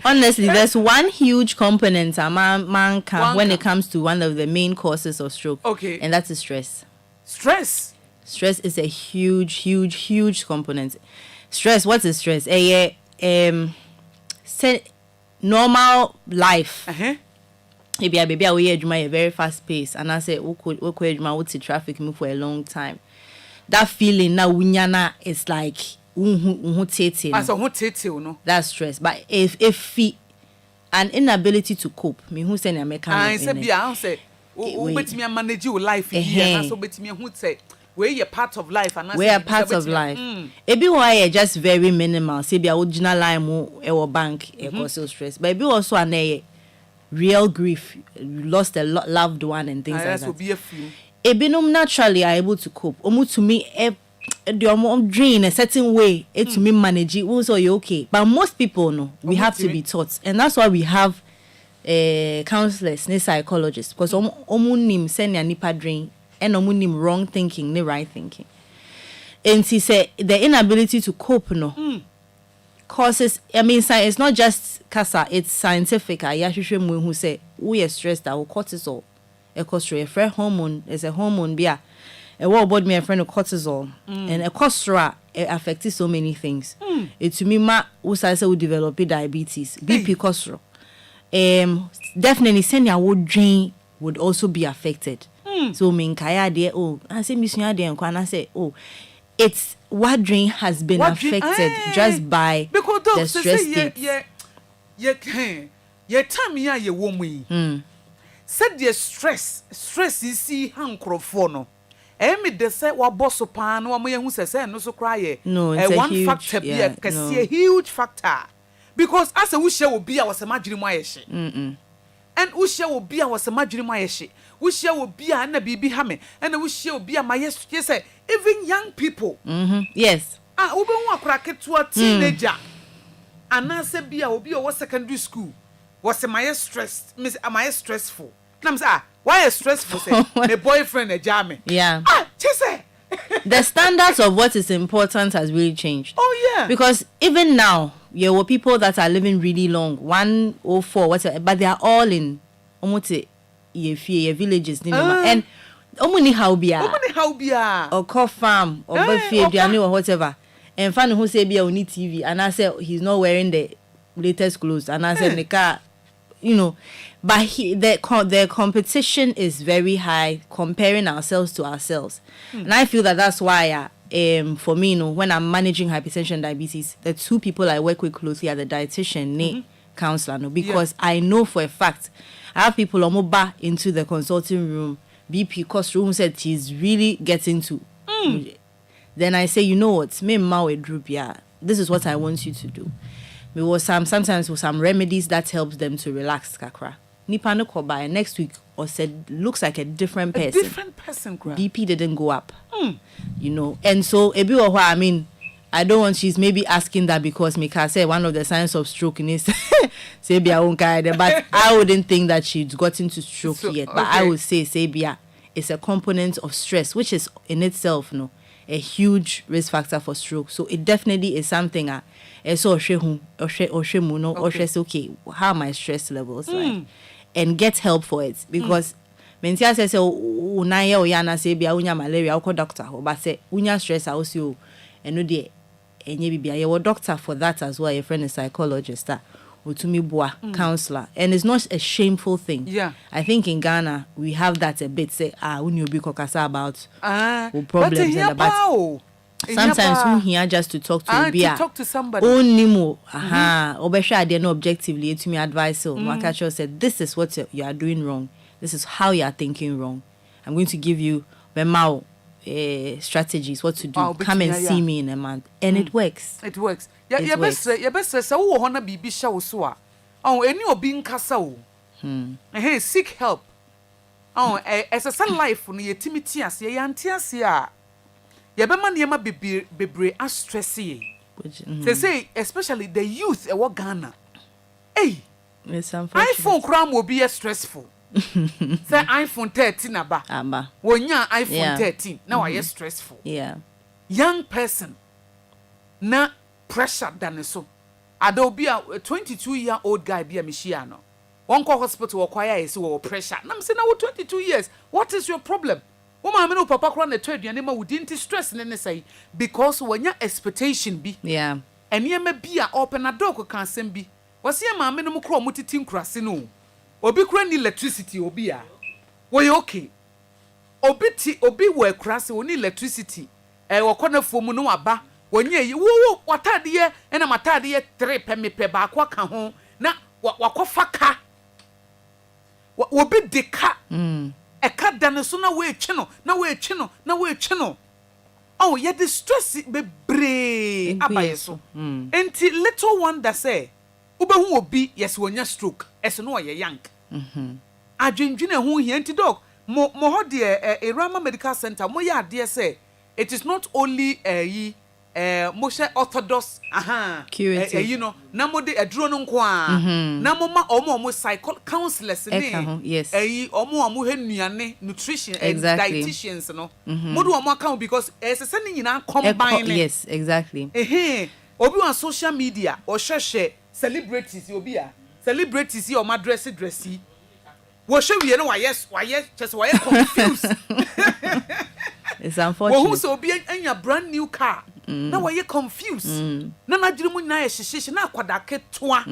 Honestly, there's one huge component man can when it comes to one of the main causes of stroke. Okay. And that's stress. Stress Is a huge component. Stress, what is stress? Normal life. Maybe a baby we a very fast pace and I say we traffic move for a long time. That feeling now winyana is like that's stress. But if an inability to cope, me who say na make I say bet me manage your life here so bet me who say we are part of life and we are part of life. Ebi why just very minimal. Say be original line mo e bank e cause stress. But ebi also an real grief, you lost a loved one and things like that. Be a few. Ebi no naturally are able to cope. Omu to me the drain a certain way to me manage it also you okay. But most people no, we have to be taught. And that's why we have counselors, psychologists, because omu nim send ya nipa drain and omu nim wrong thinking, ne right thinking. And he said the inability to cope no causes, I mean, it's not just casa, it's scientific. Who say we are stressed that will cortisol. A cortisol, a hormone is a hormone bia. A what about me a friend of cortisol and a cortisol affects so many things. It to me ma usa say we develop diabetes, BP cortisol. Definitely send your wood drain would also be affected. So mean kaya there I say miss there and I say it's what drain has been affected just by the stress state. Yeah time ya ye woman said the stress is see hankrofo no me de say wa boss pa no mo ye hu say no so cry no it's one huge, factor be a huge factor because as a we share obi a was imagine mo ayehye and we share obi a was imagine mo ayehye we share obi a na bibi ha me and we share obi a my say even young people yes we be wan akra to a teenager and na say bia obi o secondary school was my stressed miss am I stressful nam say why is stressful say my boyfriend a jam say the standards of what is important has really changed. Oh yeah, because even now there were people that are living really long 104 whatever, but they are all in omote ye villages and omuni how bia or co farm or buffet or whatever. And fan who say be on TV and I say he's not wearing the latest clothes and I said the car, you know, but the competition is very high comparing ourselves to ourselves. And I feel that that's why for me, you know, when I'm managing hypertension and diabetes, the two people I work with closely are the dietitian, counselor, no, because I know for a fact I have people omoba into the consulting room, BP cost room said he's really getting to. Then I say, you know what, me mawe droop ya. This is what I want you to do. There was sometimes with some remedies that helps them to relax kakra. Nipa no koba next week or said looks like a different person. A different person, BP didn't go up. You know. And so ebi or I mean, I don't want she's maybe asking that because Mika said one of the signs of stroke is Sebia, but I wouldn't think that she'd gotten to stroke yet. But I would say Sebia is a component of stress, which is in itself a huge risk factor for stroke. So it definitely is something so okay, how are my stress levels like? And get help for it. Because Mentia says unaya oyana say bia unya malaria uko doctor but say unya stress also and no de enye bibia your doctor for that as well. Your friend is psychologist counselor, and it's not a shameful thing. I think in Ghana we have that a bit say unyo bi kokasa about problems and about sometimes who here just to talk to to talk to somebody. Only more. Obesha they no objectively to me advice. So Makacho said, this is what you are doing wrong. This is how you are thinking wrong. I'm going to give you strategies what to do. Come and see me in a month, and it works. It works. Yeah, best say wo ho na bibi sha wo so a. Eni obi nkasa wo. Seek help. As a life no yetimi ti ase ye ante ase a. Ye be ma niema bebre a stress ye. Say especially the youth e wo Ghana. Hey, iPhone kra mo be stressful. Say iPhone 13 aba. Wonya iPhone 13 now I stressful. Yeah. Young person na pressure than so. Ado be a 22-year-old guy be a Michiano. One call hospital require is pressure. Nam say now 22 years. What is your problem? Woman me no papa kra na trade your name we didn't stress ne say because when your expectation be. Yeah. And ye may be a open a door can send be. Was ye ma me no kro mutitin krase no. Obi kra ni electricity obi a. We okay. Obi we krase we ni electricity. Wakona fomu no aba. Wonye yi wo watade ye na matade ye 3 pe ba kwa ka ho na wakofa ka obi de ka ka dane so na we twe no oh ye the stress be bre abaye so enti little wonder say ubehu obi yes wonya stroke eso no ye yank adwendwene ho hia enti dog mo ho de Erama Medical Center mo ya de say it is not only Moshe orthodox you know na mo de aduro no nko a na mo ma omo psycho counselors ni yes omo henuane nutrition and dietitians no mo do omo account because se ni nyina combine yes exactly obi on social media or share celebrities obi a celebrities your dressy wo show we no why just why confused. It's unfortunate. Who so be a brand new car. Now why you confused? Na na dirimu na ye hihye na akwada ketwa.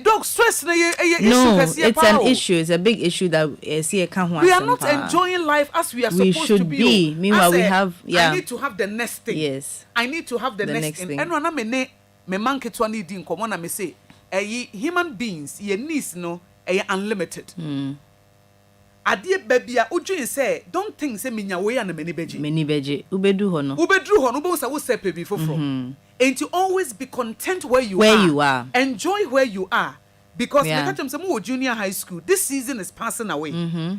Dog stress na ye no, it's an issue. It's a big issue that see can we are not enjoying life as we are supposed to be. We should be. Meanwhile, we have I need to have the next thing. Yes. I need to have the next thing. And na me man ketwa ni di nkomo na me say human beings ye needs no unlimited. Adie babia udwin say don't think say menya we na many beji ubedu ho no bo say wo sepe bi foforo and to always be content where you are enjoy where you are because me catch them say mo junior high school this season is passing away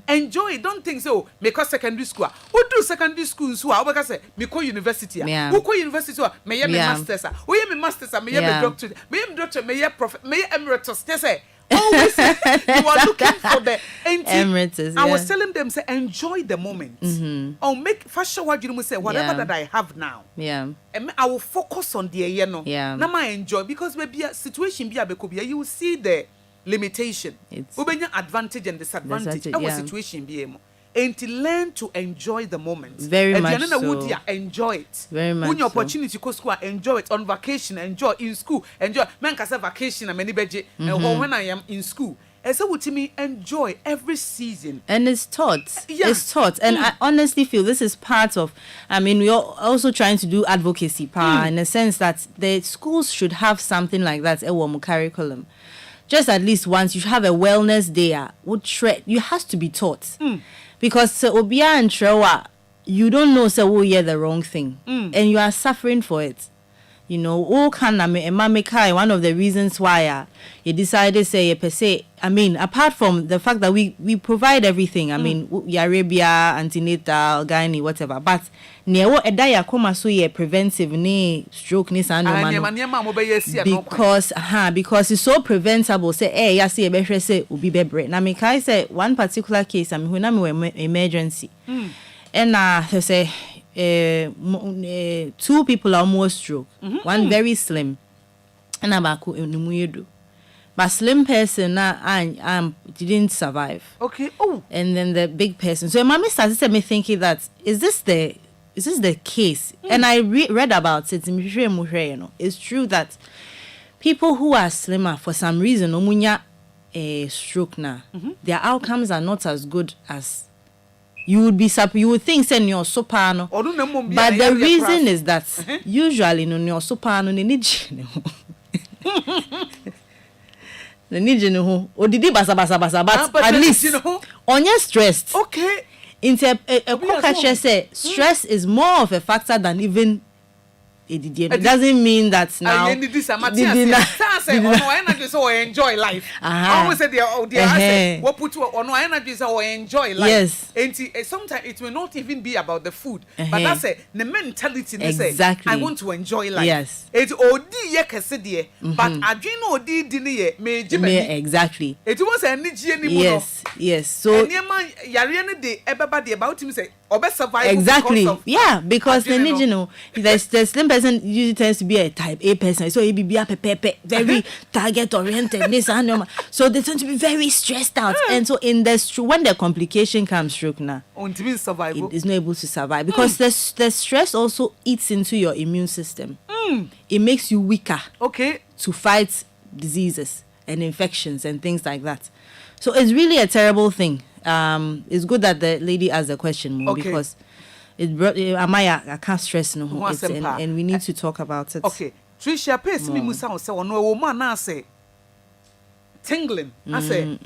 enjoy it. Don't think so make secondary school who do secondary school so I because say me ko university who ko university me ye me masters who ye me masters me ye me doctorate me ye doctor me ye prof me ye emeritus say always you are looking for the emeritus. I was telling them say enjoy the moment. Or make fashion what you say whatever that I have now. Yeah. And I will focus on the na I enjoy because maybe a situation be you will see the limitation. It's advantage and disadvantage. Our situation be and to learn to enjoy the moment. Very much so. Enjoy it. Very much. When your opportunity to school, enjoy it. On vacation, enjoy in school, enjoy. Man can say vacation and many budget. Or when I am in school, and so to me enjoy every season. And it's taught. Yeah. It's taught, and I honestly feel this is part of. I mean, we are also trying to do advocacy, in a sense that the schools should have something like that. A curriculum. Just at least once you should have a wellness day. You has to be taught. Because obia and trewa, you don't know so you're the wrong thing, and you are suffering for it. You know, one of the reasons why you decided say per se. I mean, apart from the fact that we provide everything. I mean, Arabia, antenatal, gynae, whatever. But near edaya koma so ye preventive ni stroke ni because it's so preventable. Say ya see be say ubi bebre. Na me kai say one particular case. I mean, when I'm emergency, and they say 2 people almost stroke. One very slim, and abaku enumuyedu. But slim person I didn't survive. Okay. Oh. And then the big person. So mommy started me thinking that is this the case? And I read about it. It's true that people who are slimmer for some reason omunya stroke now, their outcomes are not as good as You would think send your sopano. But the reason is that usually no your sopano ni niji. The niji no o didi basa but at least on your stressed. Okay. Into a coach say stress is more of a factor than even it doesn't mean that now enjoy life. I always say they what put on energy so enjoy life. Yes. And sometimes it will not even be about the food, but that's the mentality. Exactly. I want to enjoy life. Yes. It's odi ye kese but adwin odi dini ye me exactly. It was energy anymore. Yes. So yare ne de ebeba de about him say survive. Exactly. Because the know there's slim person usually tends to be a type A person, so he be a very target oriented. This and so they tend to be very stressed out, and so in this when the complication comes through now, it is not able to survive because the stress also eats into your immune system. It makes you weaker. To fight diseases and infections and things like that. So it's really a terrible thing. It's good that the lady asked the question more because it brought Amaya. I can't stress no, and we need to talk about it. Okay, Trisha, pay me musa say ono woman na say tingling. I say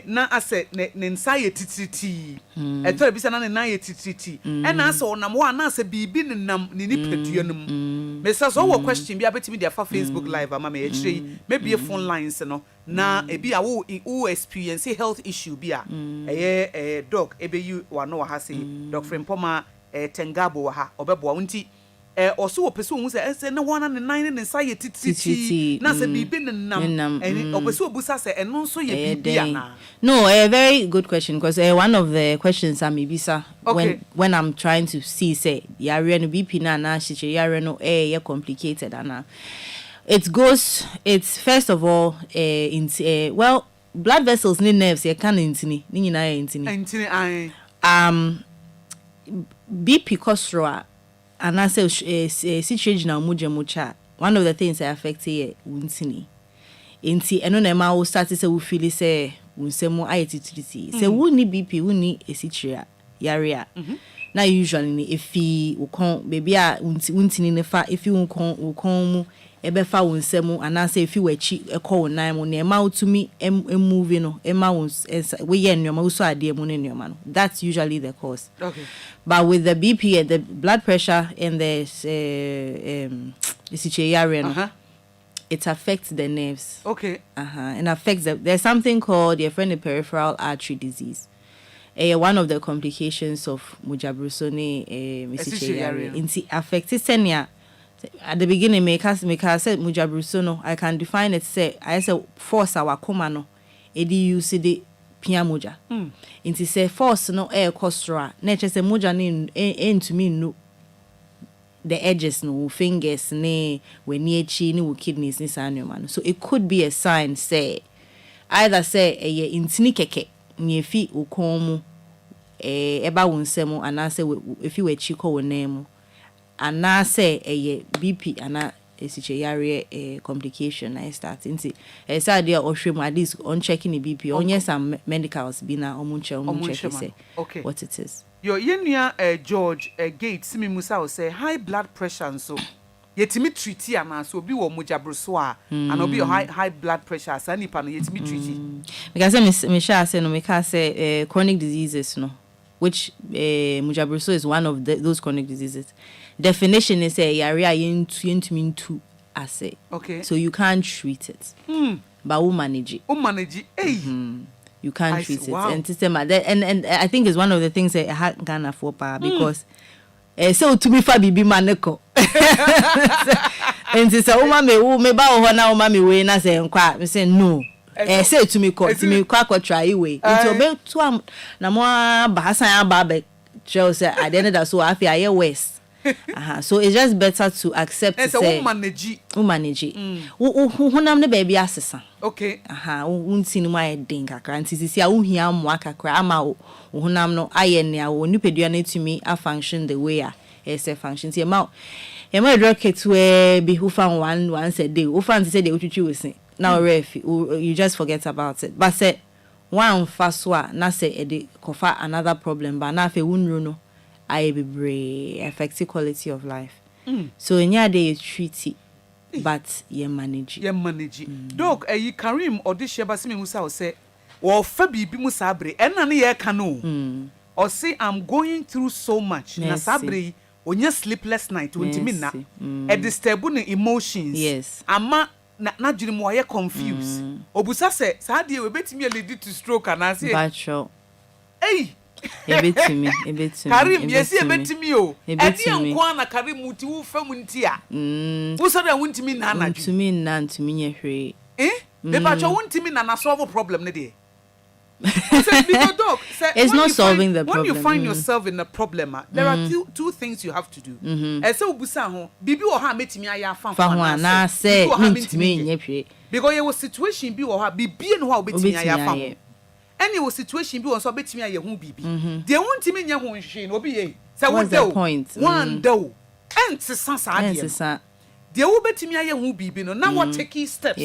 na I say ne nsaye tititi. E to bi say na ne naye tititi. E na say onam wa na say bibi ne nam ne ni pedua no mu. Me say so question bi abetimi dia fa Facebook live ama me chire maybe a phone lines no. Na ebi a wo experience health issue bi a dog ebe you wa no ha say dog Frimpoma Tengabo ha obebo wonti also opeso hu say na wona ne nan ne nsa ye tititi na say bibi ne nam opeso obusa say eno nso ye bibi na. No, a very good question because one of the questions am ibisa when I'm trying to see say yare no BP na shiche yare no ye complicated ana. It's first of all well, blood vessels need nerves you can intini ni nyina BP cholesterol and I say situation na mucha. One of the things that affect here intini eno na ma will start say we feel say unsemo ayetititi say we need BP we need a situation yarea. Now usually if you con baby a untini ne fa if you con mu ebefa wonsemu anase if you were chi call nan mu ne ma utumi moving no ema wons we ye nneoma wo so ade mu ne nneoma no. That's usually the cause. But with the BP and the blood pressure and the it affects the nerves. And affects there's something called your friend peripheral artery disease. One of the complications of mujabrusone it affects senia. At the beginning, make us say mujabrusono. I can define it. Say I say force our komano. Edi use the piamuja. Inti say force no air costra. Nature say muja ni to me no. The edges no fingers ne we near chi ni kidneys ni sanyo. So it could be a sign. Say either say intini keke ni fi ukomu eba unsemo anase if you were chiko wenemu. And I say a BP and a complication I start into a sad idea or shrimp at least on checking the BP on yes some medicals be now on check what it is. Your yenya George Gates me musa say high blood pressure and so yetimi treat and so be wo mujabruswa and obi high blood pressure so nipa no yetimi treat because me sha say no me can say chronic diseases no which mujabruswa is one of those chronic diseases. Definition is a area into assay. So you can't treat it. But we manage it. You can't treat it. And I think it's one of the things that I had Ghana for power because so to be fabi be maneko. And it's a woman me ba ho na woman me we na say nkwa me say no. Say to me kwa try way. Into be to na mo bahasan aba show say at the end that so I feel west. So it's just better to accept to say manage ne baby asesa unti no my den kakra nti sisi a uhia mo akakra ama honam no aye ne a wo nipadua na tumi a function the way a function ti ma rocket where be who found once a day who found say they utwitwi we sin now ref you just forget about it but say one fast one na say e kofa another problem but na fe wunru no I be affect quality of life. So in your day treaty but you manage. Dog Karim or this sheba simi musa say or fabi bi musabre and na ye kanu or say I'm going through so much na sabre onya sleepless night untimi na e disturb no emotions. Yes. Ama na dwene mo ye confused. Obusa say sa de we betimi lead to stroke and say Bacho. Hey Ebetimi. Karim yes ebetimi o e de nko na Karim muti wo fam ntia wo so da wuntimi na na ntumi na ntumi nye hwe me bacho wuntimi na solve problem ne de it's not solving the problem. When you find yourself in a problem, there are two things you have to do. So busa ho bibi wo ha metimi aya fanfa na say metimi nye hwe because your situation bi wo ha bibi no ha obetimi aya fanfa. Any was situation be on so betimi aye hu bibi de wontimi nya ho nhwe no obi ye say what's the point one do ent sasa de de wo betimi aye hu bibi no na what take steps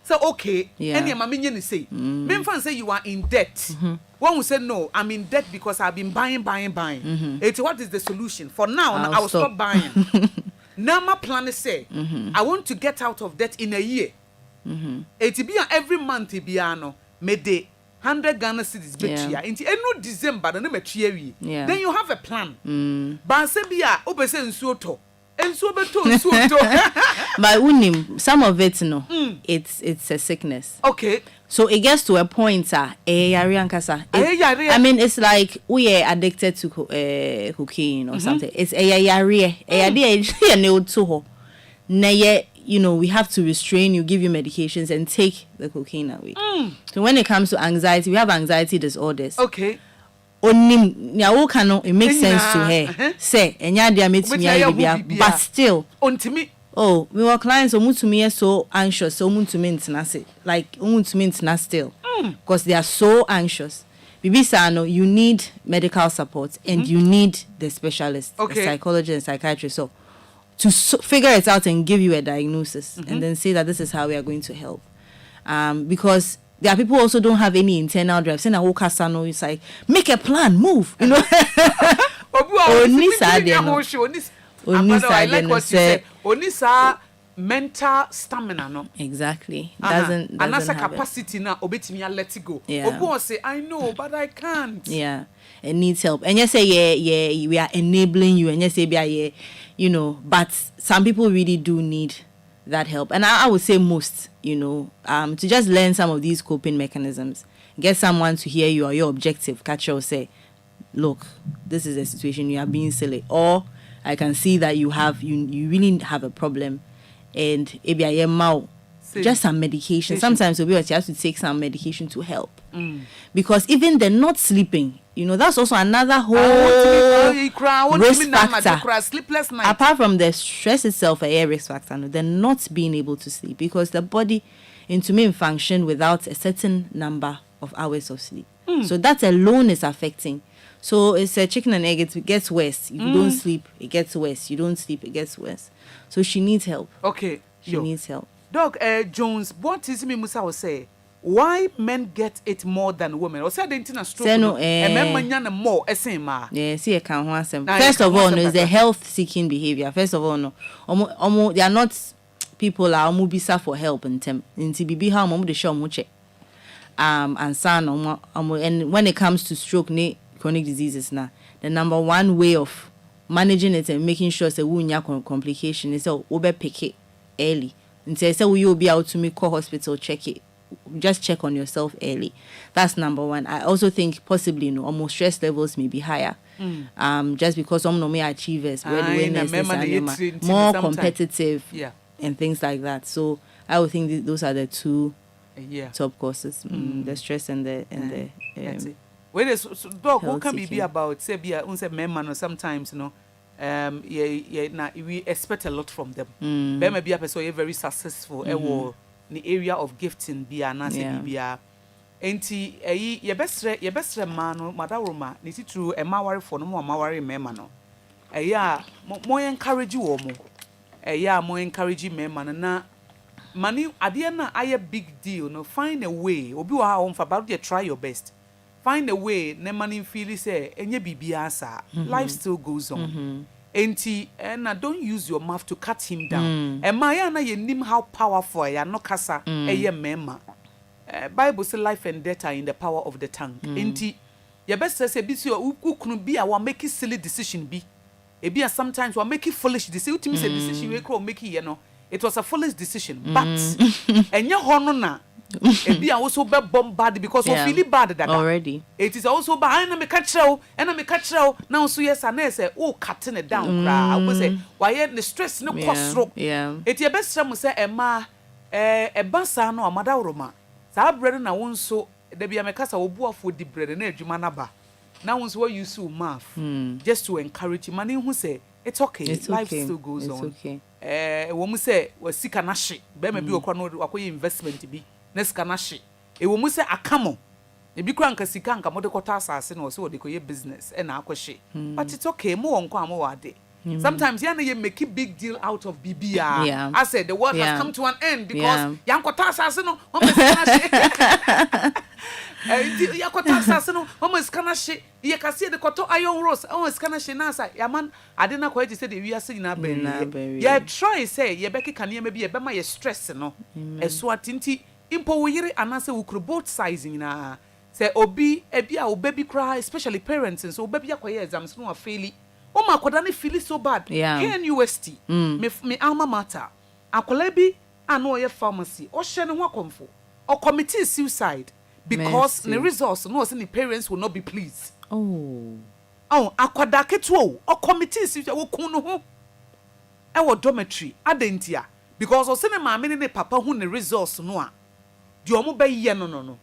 so okay any mama nya ni say me fan say you are in debt one will say no I'm in debt because I've been buying it's what is the solution for now I will stop buying now my plan is say I want to get out of debt in a year it be every month be ano me de 100 Ghana cedis betria into eno December na metria wi then you have a plan ba se bia obese nsuo to ensuo beto nsuo to but unim some of it no it's a sickness okay so it gets to a point I mean it's like we are addicted to cocaine or something it's you know, we have to restrain you, give you medications, and take the cocaine away. So when it comes to anxiety, we have anxiety disorders. Okay. It makes sense to her. Say, but still, oh, we were clients who so anxious, so like still, because they are so anxious. Bibisa, you need medical support and you need the specialist, the psychologist and psychiatrist. So to figure it out and give you a diagnosis and then say that this is how we are going to help. Because there are people who also don't have any internal drive. Saying it's like, make a plan, move. You know? I like what you said. Onisa mental stamina, no? Exactly. And that's a capacity now. Obetimi let it go. Obu say, I know, but I can't. Yeah. It needs help. And you say, yeah, we are enabling you. And you say, yeah, you know, but some people really do need that help. And I would say most, you know, to just learn some of these coping mechanisms. Get someone to hear you or your objective. Catch or say, look, this is a situation, you are being silly. Or I can see that you really have a problem. And maybe I am just some medication. Sometimes you have to take some medication to help. Because even they're not sleeping, you know, that's also another whole risk factor. Sleepless night. Apart from the stress itself, a risk factor, no, they're not being able to sleep because the body may function without a certain number of hours of sleep. So that alone is affecting. So it's a chicken and egg. It gets worse. If you don't sleep, it gets worse. You don't sleep, it gets worse. So she needs help. Okay. She needs help. Doc Jones, what is me Musa will say? Why men get it more than women? Or say they a stroke and men manyana more SMA. Yeah, see, I can't answer. First of all, no, it's a health-seeking behavior. First of all, no, they are not people are bisa for help in TBB how the show muche. And son, and when it comes to stroke, chronic diseases now, the number one way of managing it and making sure the wunya complication is pick it early. And say you'll be out to me call hospital, check it. Just check on yourself early. That's number one. I also think possibly almost stress levels may be higher. Just because some may achievers, more competitive and things like that. So I would think those are the two top causes. The stress and the dog, what can be about say be a man sometimes, you know. We expect a lot from them. They may be a person very successful in the area of gifting be an answer enti ye best man madaroma niti true e mawari for no mawari mema no more encourage you mo more encourage mema na money adeɛ na ayɛ big deal no find a way obi wa ha mfa but you try your best find a way na money feel say enye bibia sa life still goes on enti na don't use your mouth to cut him down Maya na ye nim how powerful ya no kasa eye mema Bible say life and death are in the power of the tongue enti your best say bi so ukunu bi a wa make silly decision bi ebi sometimes wa make foolish decision ultimate decision we call make you know it was a foolish decision but enye ho no na ebi also be bomb bad because we feel bad that already it is also bad na me ka kyerɛw na also yes na say oh cutting it down kra I go say why the stress no kosro it ye best say say ema eba sa no amada woroma sa bread na won so da bia me kasa obuafo di bread na adwuma na ba na won so what you so math just to encourage you man who say it's okay life still goes on okay wo mu say wasika na hye be ma bi okwa no akoye investment bi na sika na hye wo mu say akamo e bi kura nka sika nka mo de kota asase na wo so de koye business e na akohye but it's okay mo won kwa mo wade sometimes you make a big deal out of BBR. I said the world has come to an end because yankota asase no o mesika na hye yakota asase no o mesika na hye ye kase de koto iron rose o mesika na hye na asa yaman ade na kwaje say de wi ase nyina ben ye try say ye beke kane ma bi ye be ma ye stress no eso atinti impo wo yire anase wo kro both sides nyina say obi ebi a obabi cry especially parents so obabi akoye exams no afeli o ma koda ne feel so bad KNUST me alma mater akola bi ano ye pharmacy o hye ne ho akomfo o committee suicide because the results no say the parents will not be pleased akoda keto o committee suicide wo kun no ho e wo dormitory adentia because o say ne maame ne papa hu ne results no a de o mo ba ye no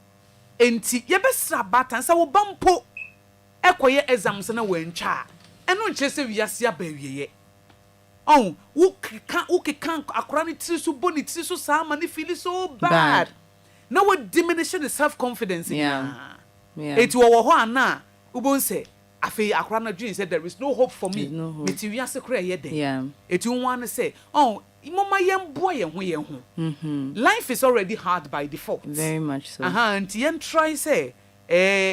enti ye be sra batan say wo bampo ekoye exams na wantwa eno nchese wiase abawieye wo kan akora ne tiri so boni tiri so sa ma ne feel so bad now we diminish the self confidence it wo ho ana ubon say afi akora na dream said there is no hope for me meti wiase kra ye den it you want to say mama yem boy ye ho life is already hard by default very much so and yen try say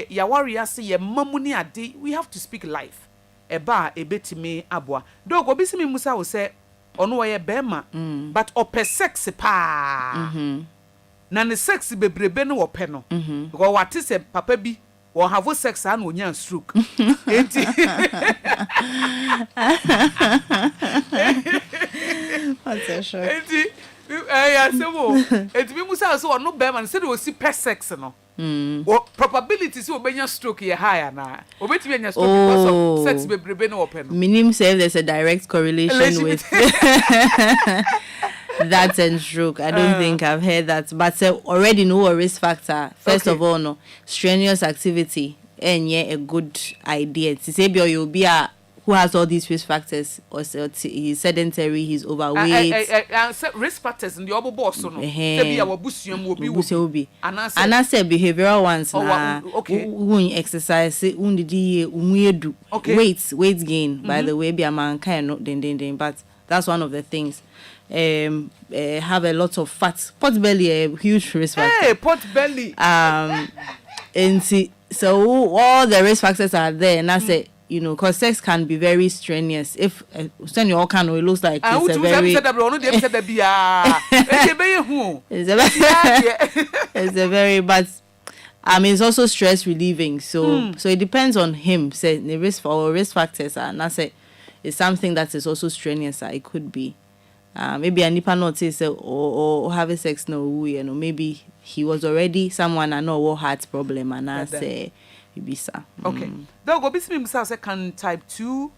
ya warrior say ye mamuni ade we have to speak life eba ebetimi aboa dogo bisimi musa wo say ono ye bema but ope sex pa na ne sex bebrebe no wo pe no because what is say papa bi wo have sex and onya stroke enti what's a shock enti ya sebo enti mi musa so ono bema say dey si pe sex no probability so obenya stroke ye higher na obetimi anya stroke because of sex bebrebe no open minim say there's a direct correlation with that and stroke. I don't think I've heard that, but already know a risk factor. First of all, no strenuous activity and a good idea. To say you'll be a who has all these risk factors, or he's sedentary, he's overweight. Risk factors in the other boss, no. Be our busium will be. And I said behavioral ones. Okay. Exercise. Weight gain. By the way, be a man kind but that's one of the things. Have a lot of fat. Pot belly, a huge risk factor. Hey, pot belly. And see, so all the risk factors are there, and I say. You know, because sex can be very strenuous. If send your can, it looks like it's a very. It's a very, but it's also stress relieving. So it depends on him. Say the risk factors are. And I say it's something that is also strenuous. It could be, maybe a nipa not say or having sex no, you know, maybe he was already someone I know what heart problem, and I say. Okay. Dogo bisimi msa say can type 2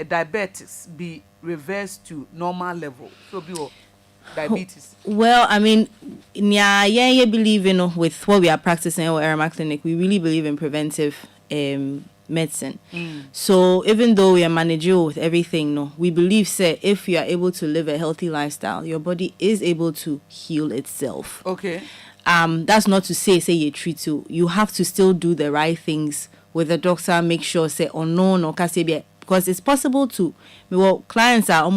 diabetes be reversed to normal level? So be diabetes. Well, I mean, you believe with what we are practicing at our clinic, we really believe in preventive medicine. So even though we are managing with everything, we believe say if you are able to live a healthy lifestyle, your body is able to heal itself. Okay. That's not to say you treat you. You have to still do the right things with the doctor. Make sure say no because it's possible to. Well, clients are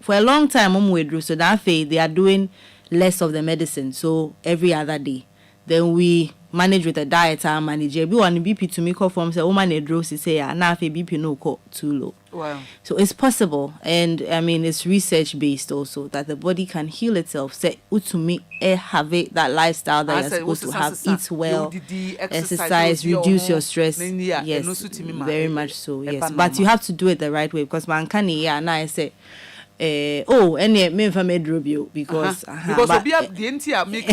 for a long time so that they are doing less of the medicine, so every other day. Then we manage with a diet and manage. We want BP to make from say woman a drosy say now if BP no go too low. Wow. So it's possible, and I mean it's research based also that the body can heal itself. Say to me have it that lifestyle that you're supposed to have, eat well, exercise, reduce your stress. Yes, very much so. Yes, but you have to do it the right way because man can now I say. Any me for me drop you because obi a the entia make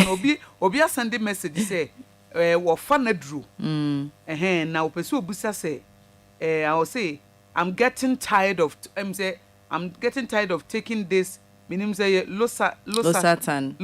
obi a send message say wo fa na dru na opese obusa say I will say I'm getting tired of taking this meaning say losartan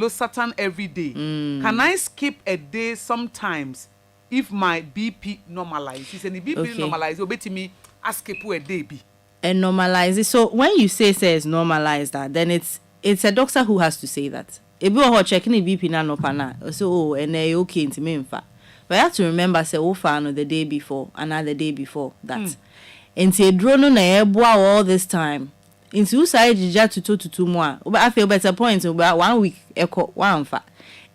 every day. Can I skip a day sometimes if my BP normalize? He said the BP normalize obetimi ask a day be and normalize it. So when you say it's normalize that, then it's a doctor who has to say that. If you are checking the BP na no pana, so and okay into me infa. But you have to remember say no the day before, another day before that. And say drone na eboa all this time. Into side jija to 2 more. But I feel better point about 1 week echo one fa.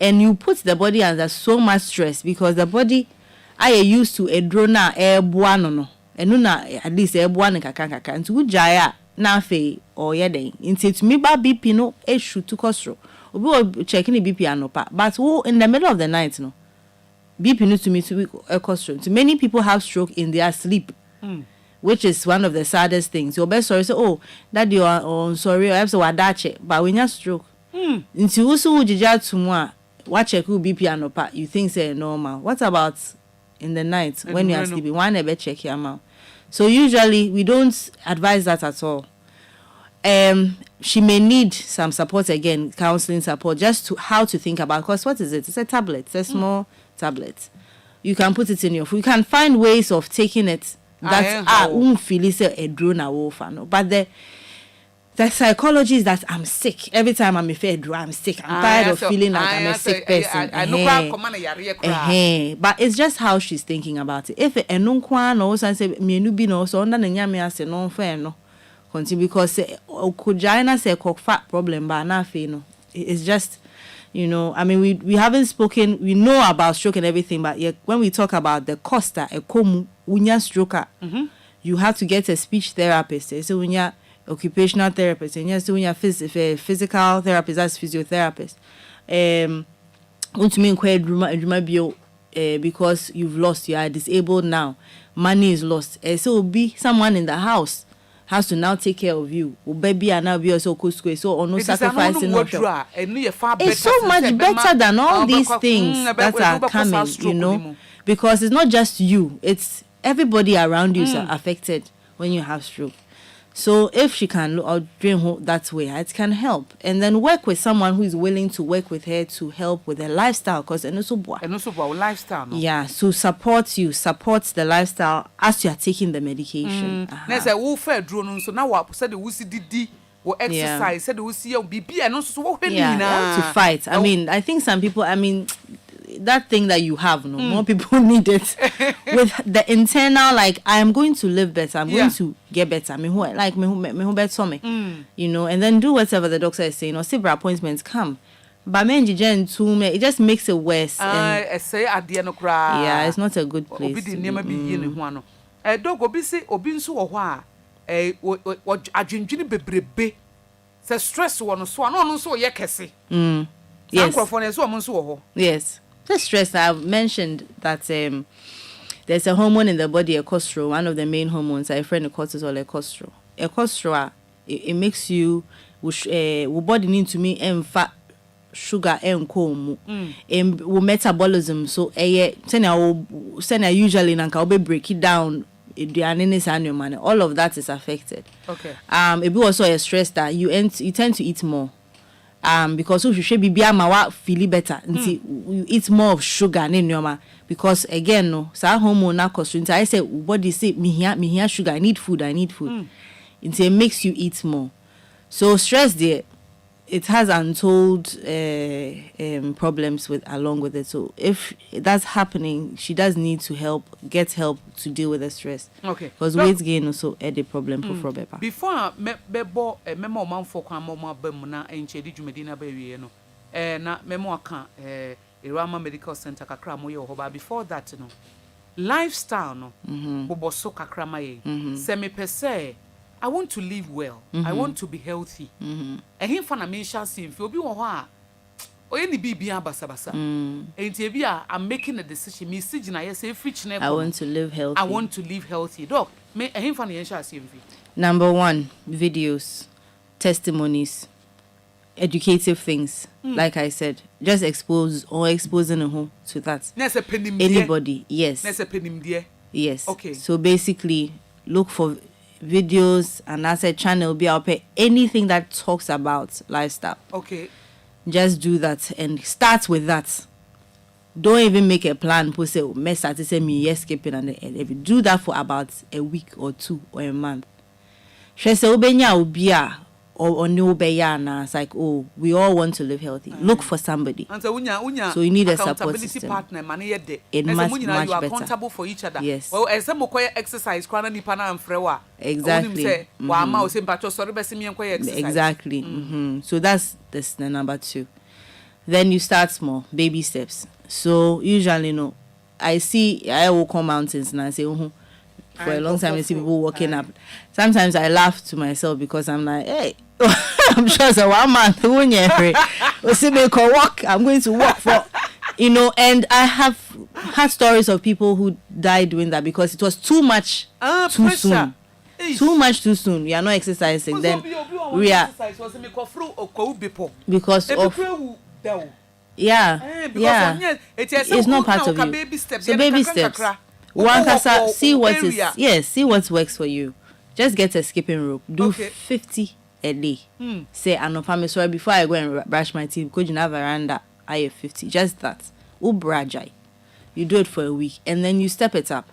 And you put the body under so much stress because the body I used to a drone na eboa no. Enu na at least eboa ne kaka nti wujaya na fe or yeden nti to me ba BP no issue to costro obi o checking the BP anopa but who in the middle of the night no BP no to me to be costro. To many people have stroke in their sleep, which is one of the saddest things. Your best sorry say that you are sorry or so wadache but when you stroke nti usu wujija to mo what check BP anopa you think say normal. What about in the night when you are sleeping? One ever check your mouth. So usually we don't advise that at all. She may need some support again, counseling support, just to how to think about. Because what is it? It's a tablet. It's a small tablet. You can put it in your food. You can find ways of taking it. That feel is a drone no. But the psychology is that I'm sick. Every time I'm I'm sick. I'm tired of feeling like I'm a sick person. But it's just how she's thinking about it. If a no say me no so under the no fair no. Continue because Kujina say fat problem but na no. It's just I mean we haven't spoken, we know about stroke and everything, but when we talk about the cost that a komu unya stroke, you have to get a speech therapist. So when you're occupational therapist and yes, when you're physical therapist, that's physiotherapist. Because you've lost, you are disabled now, money is lost. So be someone in the house has to now take care of you. Baby and now be also so or no sacrificing. It's so much better than all these things that are coming, because it's not just you, it's everybody around you is affected when you have stroke. So if she can look out dream that way, it can help. And then work with someone who is willing to work with her to help with her lifestyle. Because and also lifestyle. No? Yeah, so support the lifestyle as you are taking the medication. So now said we see DD or exercise, said we see BP and also to fight. I mean, I think some people, that thing that you have, more people need it. With the internal, like, I am going to live better, I'm going to get better. Me better me. And then do whatever the doctor is saying, or several appointments come. But it just makes it worse. Yeah, it's not a good place. Yes. The stress, I've mentioned that there's a hormone in the body, Akosua, one of the main hormones. I friend cortisol, Akosua. It makes you body need to me fat, sugar and coal metabolism. So usually nanka break it down. All of that is affected. Okay. It be also a stress that you tend to eat more. Because if you should be feel better, you eat more of sugar because again so hormone na cost. I say body say me here sugar, I need food. It makes you eat more. So stress there, it has untold problems along with it. So if that's happening, she does need to get help to deal with the stress. Okay. Because weight gain also a problem for Before me man for kwa mama be muna enche di dwumadi na ba wie no. na memo aka Irama Medical Center kakra mo ye ho ba before that no lifestyle no bobo so kakra ma ye se me pese I want to live well. I want to be healthy. Him for na mention see if obi wo ho a oye ni bibia basabasa. Enti bia I'm making a decision. Me sigina yes say free chine. I want to live healthy. I want to live healthy. Doc, me him for na mention see Number 1, videos, testimonies, educative things. Like I said, just exposing who to that. Anybody, yes. Yes. Okay. So basically, look for videos and as a channel be out anything that talks about lifestyle. Okay. Just do that and start with that. Don't even make a plan. Put say mess at say me escaping and if you do that for about a week or 2 or a month. She say obenya obia or no beya. It's like, oh, we all want to live healthy. Look for somebody. So you need a support system. Partner, it must you much are better. accountable for each other. Yes. Well, as some exercise, exactly. Exactly. So that's the number 2. Then you start small, baby steps. So usually, I walk on mountains and I say, for a long time I see people walking up. Sometimes I laugh to myself because I'm like, hey, I'm sure so 1 month we see me can walk. I'm going to walk for and I have had stories of people who died doing that because it was too much too soon. Too much too soon. We are not exercising. Then we are because of it's not part of you. So baby steps. One can see what works for you. Just get a skipping rope. Do 50 a day. Say I'm sorry before I go and brush my teeth because you have veranda. I have 50. Just that. Ubrajai. You do it for a week and then you step it up.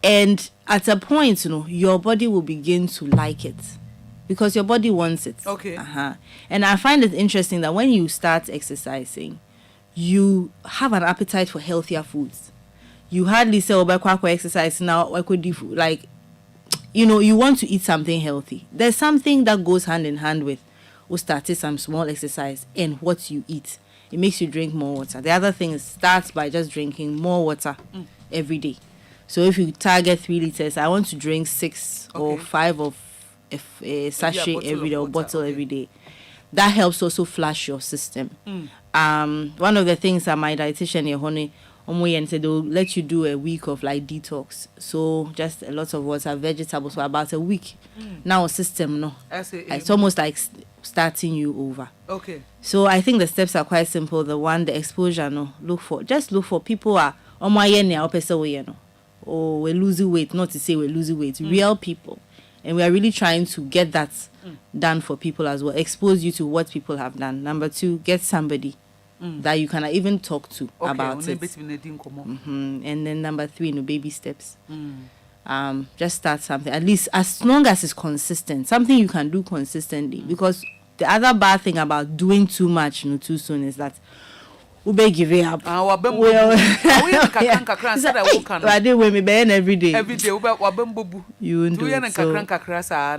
And at a point, your body will begin to like it because your body wants it. Okay. And I find it interesting that when you start exercising, you have an appetite for healthier foods. You hardly say, oh, exercise now, I could do like, you want to eat something healthy. There's something that goes hand in hand with starting some small exercise and what you eat. It makes you drink more water. The other thing is starts by just drinking more water every day. So if you target 3 liters, I want to drink 6 or 5 of a sachet every day or bottle every day. That helps also flush your system. One of the things that my dietitian here, honey, said they'll let you do a week of like detox. So just a lot of water, vegetables for about a week. Now system it's almost like starting you over. Okay. So I think the steps are quite simple. The exposure look for people are or we're losing weight, not to say we're losing weight, real people. And we are really trying to get that done for people as well. Expose you to what people have done. Number 2, get somebody that you can even talk to about it. And then number 3, baby steps. Just start something. At least as long as it's consistent. Something you can do consistently. Because the other bad thing about doing too much too soon is that we give it up. I did when me burn every day. You won't do it. So,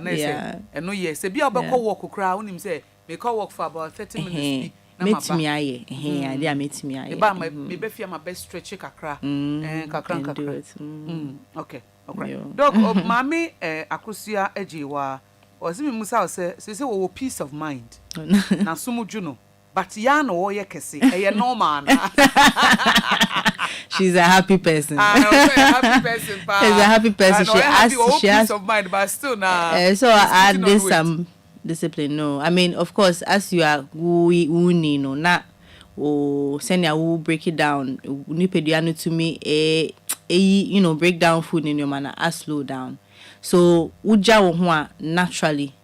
yeah. And no, yes, be a walk crowd him say, make walk for about 30 minutes. Meet me, I meet me. Maybe fear my best stretch kakra and kakran do it. Okay. Dog, Mammy, Akosua Ejiwa, was me Musa say, oh, peace of mind. Now, Sumu Juno. But Yano Yekesi, a normal. She's a happy person. A happy person. She's a happy person. She has of mind, but still now. So I add this some discipline. No, I mean, of course, as you are not send you break it down. Nipediano to me break down food in your manner. I slow down. So uja naturally.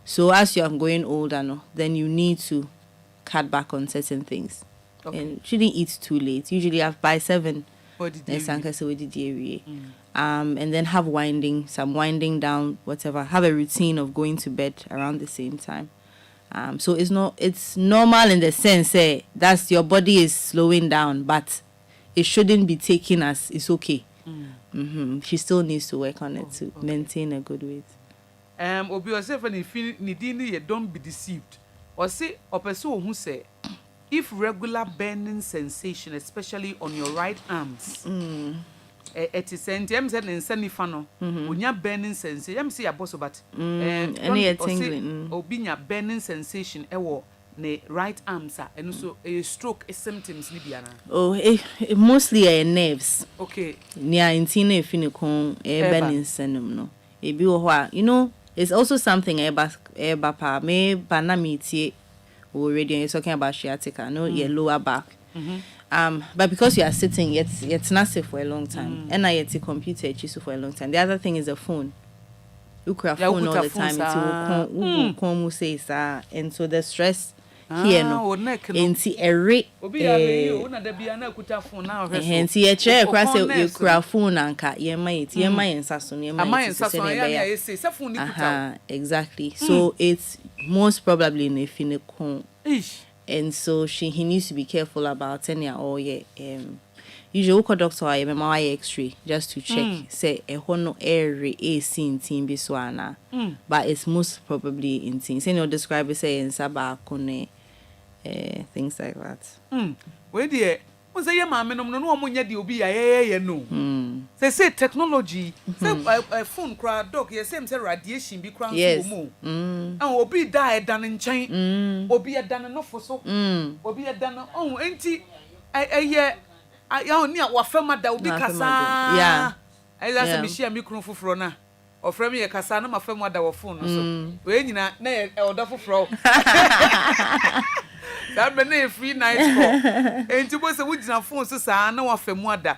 So as you are going older, then you need to cut back on certain things. Okay. And shouldn't eat too late. Usually by 7. And then have some winding down, whatever. Have a routine of going to bed around the same time. So it's normal in the sense that's your body is slowing down, but it shouldn't be taken as it's okay. She still needs to work on it to maintain a good weight. Obi yourself and if you don't be deceived. or say opeso who say if regular burning sensation, especially on your right arms. It is sent em said in Sanifano, when you're burning sensation, I'm see a boss but tingling. Obinya burning sensation, ne right arms and also a stroke is symptoms Libiana. Oh, mostly nerves. Okay. Near intine finicon burning senum no. E bi wo you know, it's also something pa me banamiti already you're talking about sciatica, no, your lower back. But because you are sitting, it's not safe for a long time. And I yet computer choose for a long time. The other thing is the phone. You cry phone all the time. It will say and so the stress here no. Enti every hence ye chair cry say you cry phone anka ye mind saso ye mind exactly. So it's most probably in a finicon. And so he needs to be careful about any or usually go doctor I my x-ray just to check say a hono airy a scene team biswana. But it's most probably in things. You know describe it say in sabakone things like that. Where dear was a mamma no munya di obi no. Say technology, say phone crowd dog, yes, same say radiation be crown so and obi die done in chain, obi a done enough for so, obi a done oh auntie I only a wafema da obi kasa. Yeah. I just me share micro for frona. Or from me a casana, my friend, what our phone. So, when you know, or duffel fro. That be free night for. And to was a woods and phone, so I know of a mother.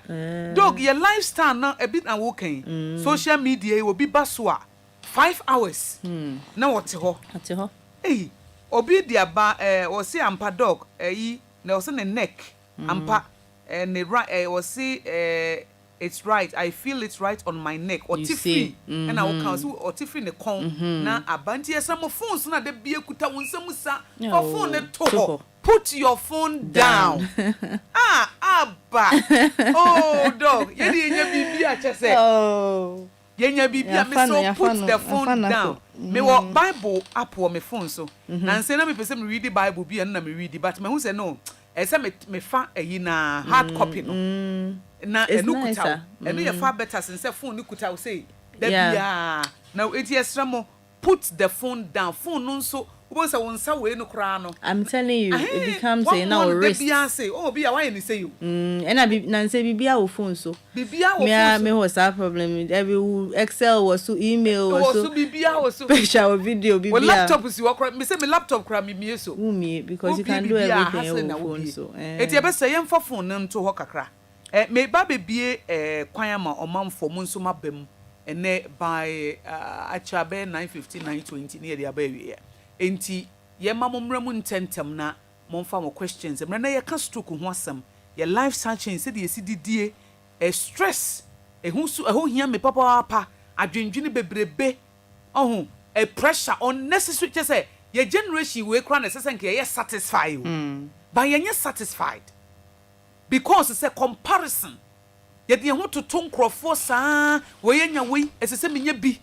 Dog, your lifestyle now a bit and walking. Social media will be baswa 5 hours. Now what's ho? Hey, obi dia ba or say ampa dog, Nelson a neck, ampa, and the right, or say it's right. I feel it's right on my neck or tiffy, and I will counsel or tiffy in the con. Now, a banty some of phones, not the beer kuta won some musa or phone the top. Put your phone down. Abba. Oh, dog. Yenya bibi achese. Oh. Yenya bibi so put the phone down. Me what Bible up on my phone so. Na say na me pese me read the Bible bi and na me read but me who say no. E say me fa na hard copy no. Na enukuta enu ye far better since phone nukuta say that now it yes put the phone down phone no so we say won sa we no kra no. I'm telling you it becomes a now risk say oh bia why you say you and I na say bibia wo phone so bibia wo phone me was a problem every Excel was so email was so bibia was so picture or video bibia laptop is you me say me laptop kra me so me because you can do everything on phone so it e be say yem for phone no to ho kakra me ba bebie kwan ama omamfo mu nso mabam ene by achabe 9:15 9:20 near the abawi enti ye mamomra mu ntentem na momfa mo questions emra na ye ka stroke ho asem ye life searching se de ye sididie stress ho hia me papa adwendwene bebrebe ohun pressure unnecessary che say ye generation we kra na sesen ke ye satisfied but ye nye satisfied because it's a comparison. Yet you want to tongue crofo sa we nya we esese menye bi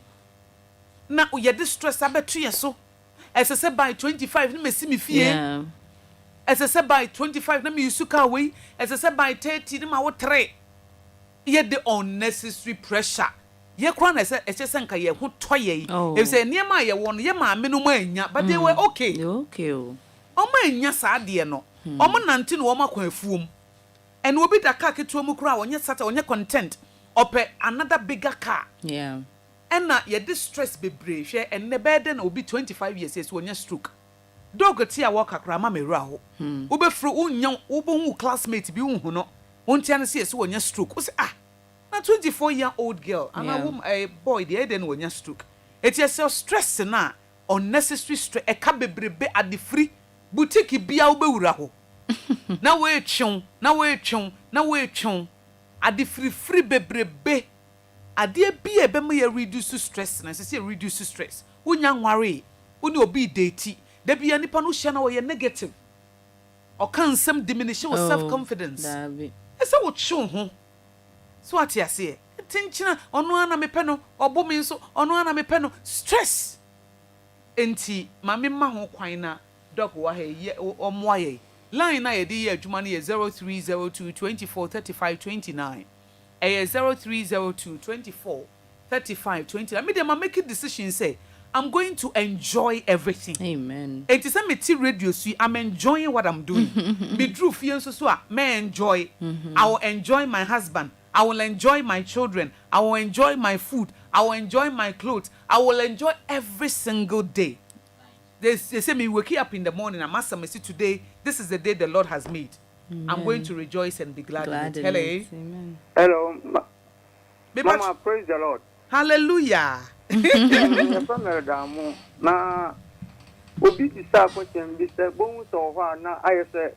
na o ye distress abetu so esese by 25 na mesi me fie esese by 25 na me yusuka we esese by 30 na ma wo 3 ye the unnecessary pressure ye kra na esese nka ye ho toye e say niam ye won ye ma me no ma anya but they were okay o ma anya sa de no o mo nante no o ma kwa afuom. And we'll be the car to a crowd when you're sat on your content or pay another bigger car. Yeah. And now your distress be brave, and the burden will be 25 years when you're stroke. Dog tia walk a crama me raho. Ube fru young ubu classmate be no. Won't you see when you're stroke? Was a 24-year-old girl and a boy the then when you're stroke. It's yourself stress na unnecessary stress. A cabe at the free boutique be out raho. Na we chon ade free bebrebe ade bia be me reduce stress na say reduce stress unya nware uni obi date da bia nipa no hye na wo ye negative o kan sem diminish your self confidence ese wo chon ho so atiase tinchina ono ana me peno obo mi so ono ana me peno stress enti mame ma ho kwan na doc wa he ye omoaye line na ye di ye adwuma no ye 0302 24 35 29 0302 24 35 29 me dem make a decision say I'm going to enjoy everything. Amen. It is a me radio see I'm enjoying what I'm doing. Me true fear so may enjoy. I will enjoy my husband. I will enjoy my children. I will enjoy my food. I will enjoy my clothes. I will enjoy every single day. They say me wake up in the morning. I must say today. This is the day the Lord has made. Amen. I'm going to rejoice and be glad in it. Hello. Amen. Hello. Mama, praise the Lord. Hallelujah. Na obi ti sa question bi se bon so ho na ayese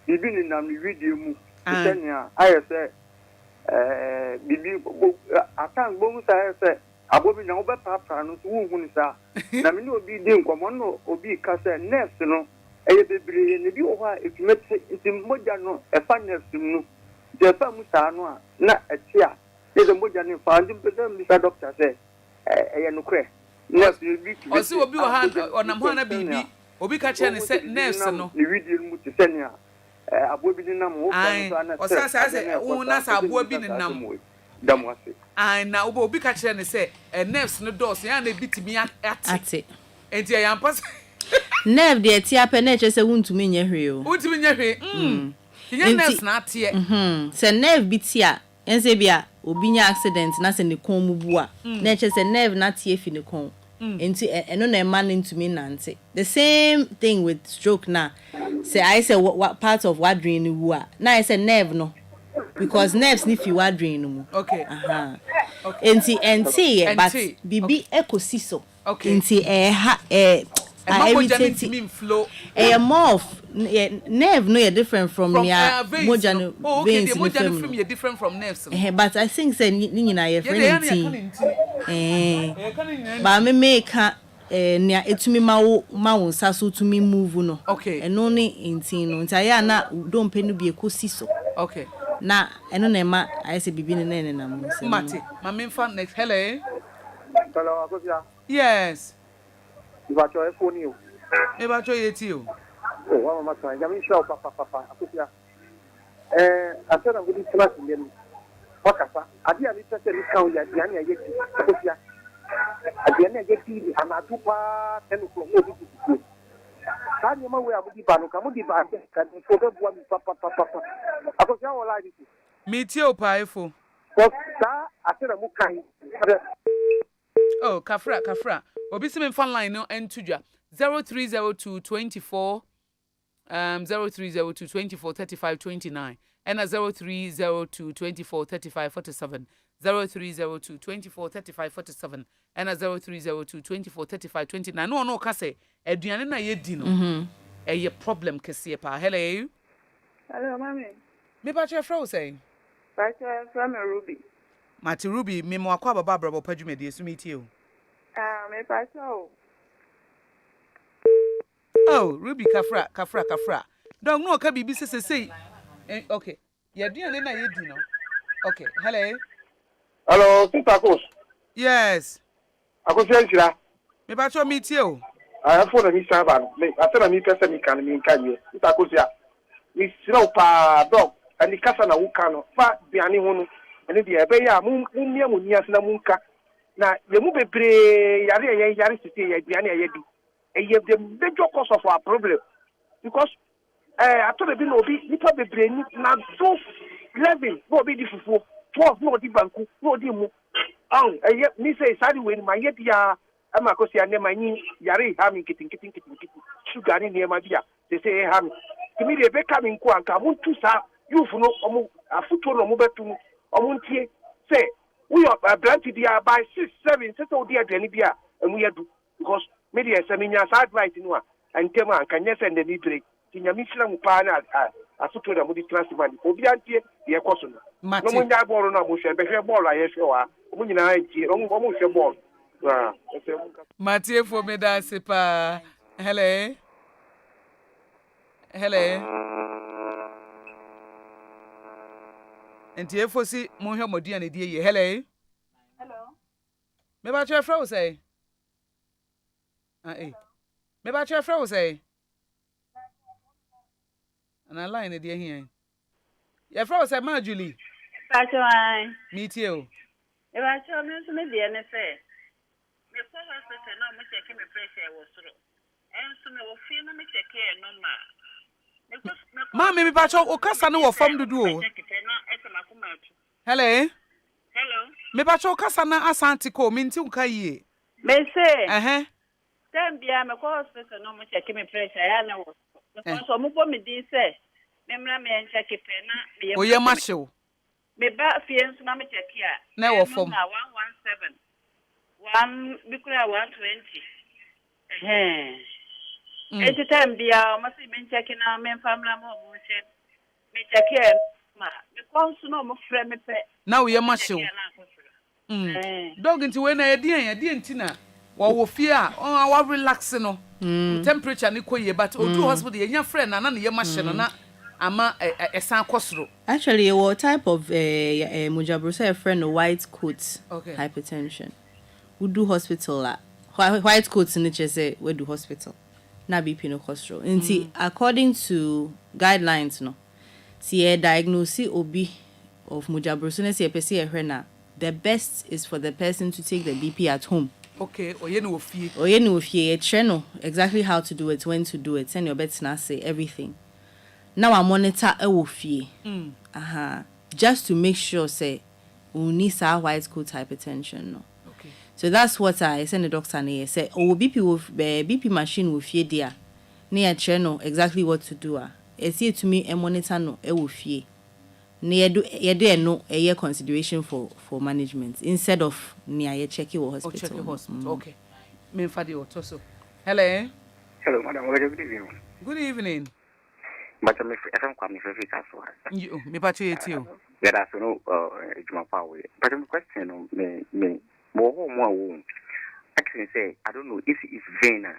bibi ni na mi video mu tenia ayese bibi atan bon sa ayese abobi na obe papa no so wu ni sa na me ni obi di nkomo no obi ka se nurse no eye bebre ne bi wo ha etumete ntimmoja no efa nurse no je fa mu sa no a na etia de moja ni fa ndim pe dem sa doctor say nukre osi obi wa ha onam ha na bibi obi ka che ne se nurse no ni video mu te senia abobi ni nam wo fa no sa se wo na sa abobi ni nam damwase na obi ka che ne se nurse no dos ya na bitimi ate enti ya mpas nerve de tia pe na che se wuntumi nya hwe o wuntumi nya hwe nya nurse na ate se nerve bitia ense bia obi nya accident na se ne kon mu bu a na che se nerve na tie fi ne kon enti eno na man ntumi nante the same thing with stroke na say I say what part of what drain wu a na I say nerve no because nerves ni fi what drain mu okay okay enti but bibi ekosiso okay enti I irritate flow more of nerve no you different from your moja no veins no moja from you different from nerves but I think say ni nyina ye friend but me make nia etumi ma wo nsa so tumi move no okay eno ni intin no ntaya na do mpe no bi ekosiso okay na eno na ma I say bibi ne na mo se mate ma me fa next hello Akosua yes Ibacho efoni o. Ibacho yeti o. Oh, wa mama kan. Jami show papa. Akosua. Asera ngudi class ndem. Wakasa. Adi ani tete ni kan ya diani ya yeti. Akosua. Adi ani ya yeti anatupa tenu ko mo bi ti. Kani ma we amudi banu ka mudi ba kan ko be bua mi papa. Akosua wala di. Mi ti o pa ifo. Ko sa asera mu kan. Oh, kafra. Obi sim fan line no entudwa 0302 24 0302 24 35 29 and 0302 24 35 47 0302 24 35 47 and 0302 24 35 29 no ka say aduane na ye di no ye problem kese pa hello mami me ba che fro say ba che from Ruby Mati Ruby me mo akwa baba Abrabopa dwumedi esumiti o me paso. Oh, Ruby kafra. Dog no ka bibi say. Okay. Ya duane na ye di no. Okay. Hello, Sister Akos. Yes. Akosua nchira. Me ba cho meet you. I phone na mi saba. Me atena mi pese mi kan mi nka ye. Sister Akosua. Mi sira pa dog. Ani kasa na wuka no. Fa biane ho no. Ene de ebe ya mu mia mu nia na mu nka. Na ye mu bebre yare sisi ye biane ye di ye the major cause of our problem because atore bi no obi nipa bebre ni na do 11 no obi di fufu 12 no di banku no di mu ye ni say sari we ma ye dia ama ko si ane manyi yare ha mi kitin sugar ni ma dia they say ha mi kimi de be ka mi nko anka mu tu sa youth no omu afuto no mu betu omu ntie say we are planted here by 6-7 so dear Drenibia and we do because media seminar advice in one and Tema can yes and the break. Tinyamisha Mupana as to the Moody Transman, Obianti, the Akosua. No one that ball on a bush and behavior ball, I assure when I almost a ball. Mathieu for me, that's a hello. And therefore, see, Moha Modian, dear, hello. Me about your fro say. Me about your fro say. And I line it here. Your friend was a Julie. Pacho, Meet you. if I show me to me, the NSA. Me call hospital, no, me check me pressure was through. And so me will feel no me check care no ma. Mammy, me Pacho, o Casa no form to do. Hello. Hello. Me Pacho Casana Asantico, Mintu Kaye. Me say, Then be a hospital no much check me pressure. I know. So move me this say. Memra me check it pena. Oh, yeah, Marshall. Me ba fiends no me check here. Now form 117. 1 bikura 120. Every time be a must be checking out men family mo me check here. Ma, me consuno mo frame me pe. Now we are Marshall. Dog into when I didn't tina. Wo fear on our relaxing no temperature ni koye but odu hospital your friend na na ye machine na ama esan kosro. Actually what type of mujabrusa friend white coat hypertension we do hospital la white coats ni chese we do hospital na BP no kosro nti according to guidelines no see diagnose obi of mujabrusa na see pese e na the best is for the person to take the BP at home. Okay, or you know fear. Or you know fear, channel exactly how to do it, when to do it, send your bets now say everything. Now I monitor a fear. Just to make sure say we need our white coat hypertension. No. Okay. So that's what I send the doctor and say, oh BP with BP machine will fear there. Near channel exactly what to do. It's here to me a monitor no a fear. Near do no a year consideration for management instead of near a check your hospital. Check your hospital. Okay. Me fadi otoso. Hello. Hello, madam. Good evening. Good evening. But me FM kwa me favorite aso. You me pacho yetio. Yeah, that's no juma power. But the question me mo I can say I don't know if it's Vena.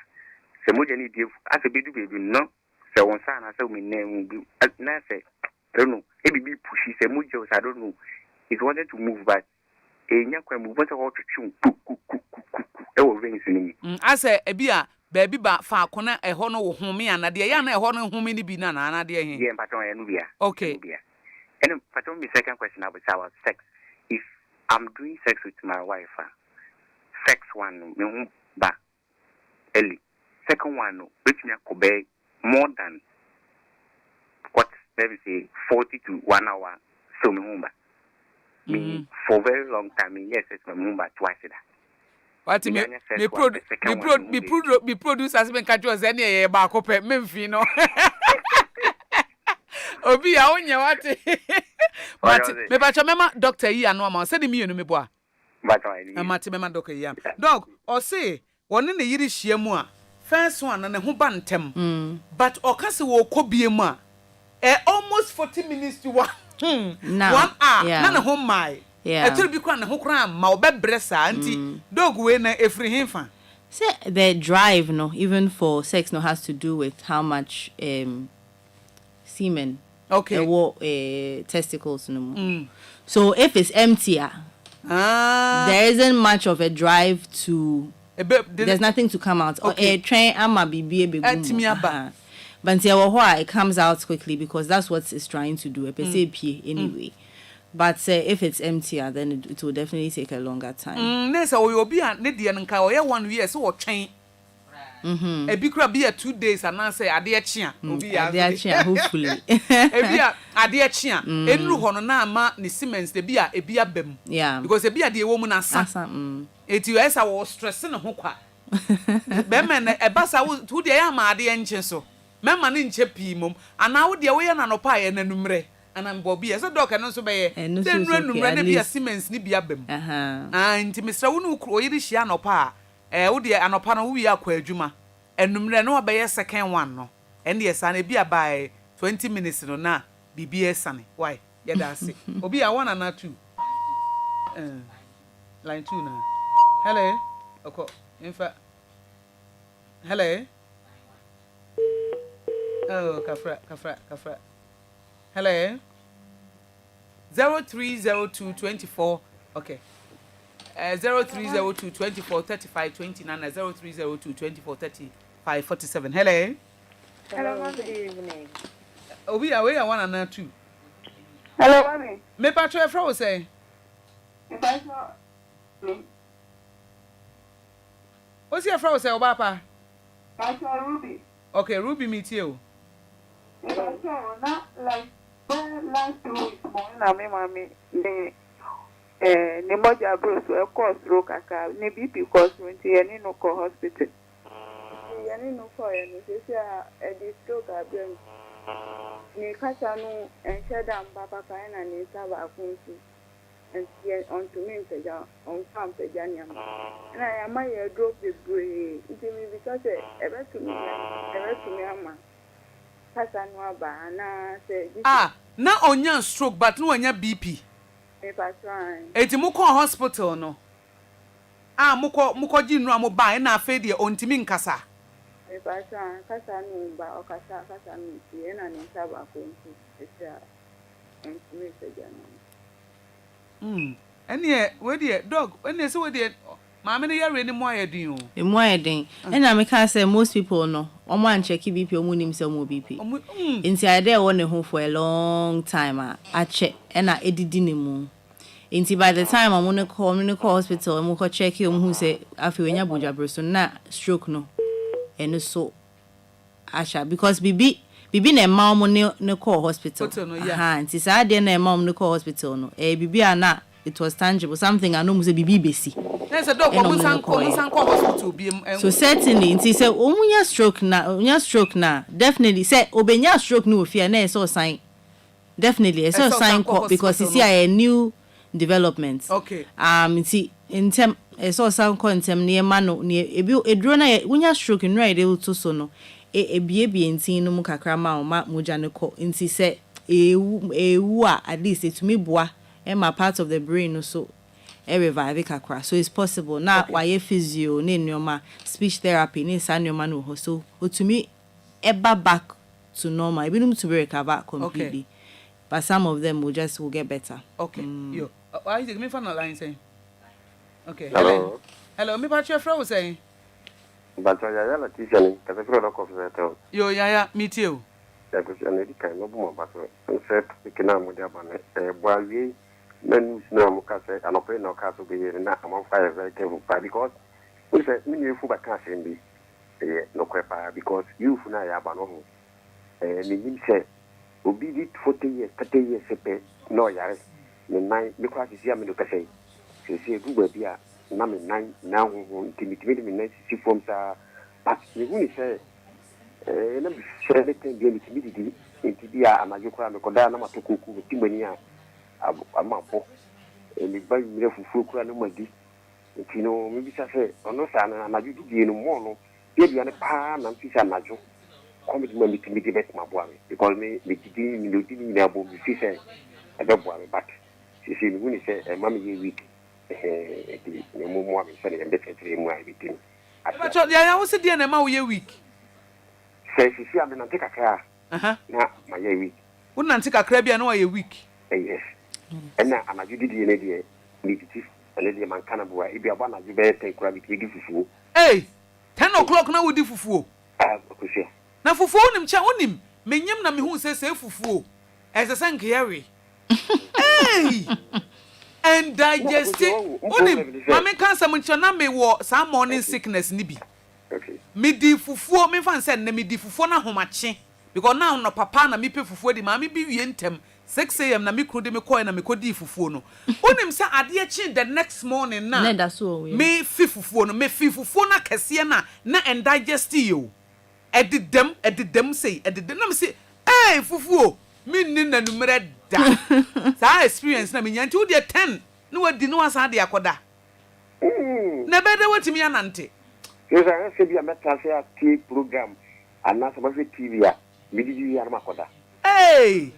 Se mo jeni die as a baby no. Se won sa na se me name na say I don't know. It be pushy. Say much. I don't know. It wanted to move, but enya kwa move. What's about to chum? It was raining in me. I say, Ebia, baby, ba fa kona a hono home and a dear yana hono home in the binana and a dear. Yeah, but on Nubia. Okay. And but on the second question about sex. If I'm doing sex with my wife, sex one, ba, Ellie. Second one, which me could more than what. Let me say 40 to 1 hour. So me for very long time. Yes, it's my mumba twice that. What me produce as me catch us any ba ko pe memfi no. Obi a onya what? But me ba cho mema doctor yi anu ama say me you me boa. But amati mema doctor yi am. Dog or say one ne yiri hia mu a first one na ho ba ntem. But o ka se wo kobie mu a almost 40 minutes to 1 hour. Nana home my. Yeah. It will be quite a hokram, my bebressa, auntie. Dog way na every hinfa. Say the drive, no, even for sex, no, has to do with how much semen. Okay. Testicles, no. So if it's emptier, there isn't much of a drive to. There's nothing to come out. Okay. Train, I'ma be big. But it comes out quickly because that's what it's trying to do. Anyway. But if it's emptier, then it will definitely take a longer time. Nessa, you'll be at Nidia and Kawaya 1 year, so chain. A big crab be 2 days and I say, Adia Chia. Hopefully. Adia Chia. Enru Honana, ni Siemens, the beer, a beer bem. Yeah. Because a beer, the woman as it you as I was stressing a hookah. Beman, a bassa would 2 days, my dear engine so. Memma ninche pimum and now the way na no pie and numre and I'm Bobby as a dog and also by then run be a Siemens ni biabem. And Mr. Unu Croidish Yanopa, Udia and Opana we are quajuma and numre no by a second one no. And yes, and be by 20 minutes no na BBS sunny. Why? Yeah, that's it. Obi a 1 and 2. Line 2 now. Hello. Okay. In fact. Hello. Oh, Kafra. Hello. 0302 24. Okay. 0302 24 35 29 0302 24 35 47. Hello. Hello, good evening. Obi away one and two. Hello, mommy. Me patro fro say. What's your fro say, Obapa? Ruby. Okay, Ruby meet you. Not like last 2 weeks more. Mommy, the moja bros were course rock aka, ne BP course went to any no call hospital. Yani no for any, say a stroke a brain. Ni Kasanu and Shadam Papa and ni Saba Akunsu. And here on to me on farm Pejaniam. And I am a drop the bray. It may because ever to me, Amma. Kasanwaba, and I say, now on your stroke, but no on your BP. If I try. It's Muko hospital, no. Muko Jin Ramo by and I fed your own Timin Casa. If I try, Kasanu, or Kasanu, and in Saba Akunsu, and to me, Pejaniam. And yet, where dear dog, when they saw dear, Mamma, you're really more do you? In more thing, and I can say most people know. On one check BP or moon himself more BP. Inside there on the home for a long time. I check and I edit dinner. Inti by the time I'm on the call hospital and we'll check him who say I feel in your buja person na stroke no. And so Asha because Bibi na mom on the call hospital. Inti sa there na mom no call hospital no. Bibi ana it was tangible something I know must be Bibi. There's a dog hospital be so certainly inti say omunya stroke na definitely say obenya stroke no fear na so sign definitely so sign because you see a new development. Okay. See in term so sound contem near mano near edro na wunya stroke no e dey to so no bie ntin no mu kakra ma ma moja ne ko nti say ewu at least it me boa and my part of the brain no so revive kakra so it's possible now why physio ne nyoma speech therapy ne sa nyoma no so otumi eba back to normal even to recover completely. Okay. But some of them will get better. Okay. Yo. Why is it me from the line saying? Okay. Hello, me patch your fro saying. But I am a teacher, because I feel like of yo, yeah, me too. That was an editor, no more, but I said, we can now with while we men no case and open no castle be here, and I'm on fire very careful, because we said, many of you can't send me no crepa, because you for now have no. And he said, Obi did 40 years, 30 years, no, yes, nine, because you see, I'm in the cafe. She said, who will be a number 9 now, intimidating me, see forms are, but you only say, let me share the thing, the timidity, into the Amajukra, Kodana, to cook with Timonia, a mapo, and the baby for Fuku and Madi. You know, maybe I say, or no, son, and I do no more, maybe on a pan and fish and Majo. Come with me to mitigate my boy, because me didn't know she said, I don't worry, but she said, when he said, Mammy, you weak, no more than and definitely more everything. I was a dear and a week. Say, she said, I'm going to take a car. Now, my week. Wouldn't take a crab and a week? Yes. And now, I'm a good idea, meet it, and let man cannibal, if you are one of you better take rabbit, you give you. Hey, 10 o'clock now we do for na fufu onim cha onim menyem na me hu se fufu ese sankere hey and digest onim mama kan sam ncha na me wo some morning sickness ni bi okay me di fufu me fan se na me di fufu na homache because now no papa na me pe fufu di mama bi wie ntem 6 am na me kru de me koy na me kodi fufu no onim sa ade chi the next morning na me fi fufu no me fi fufu na kese na and digest you edit them say edit them say hey fufu me nna numere da sa experience na me nyanti wo de 10 na wadi no asa de akoda na bede watimi anante yes I say be a meta say program and na so TV a me di ya na akoda hey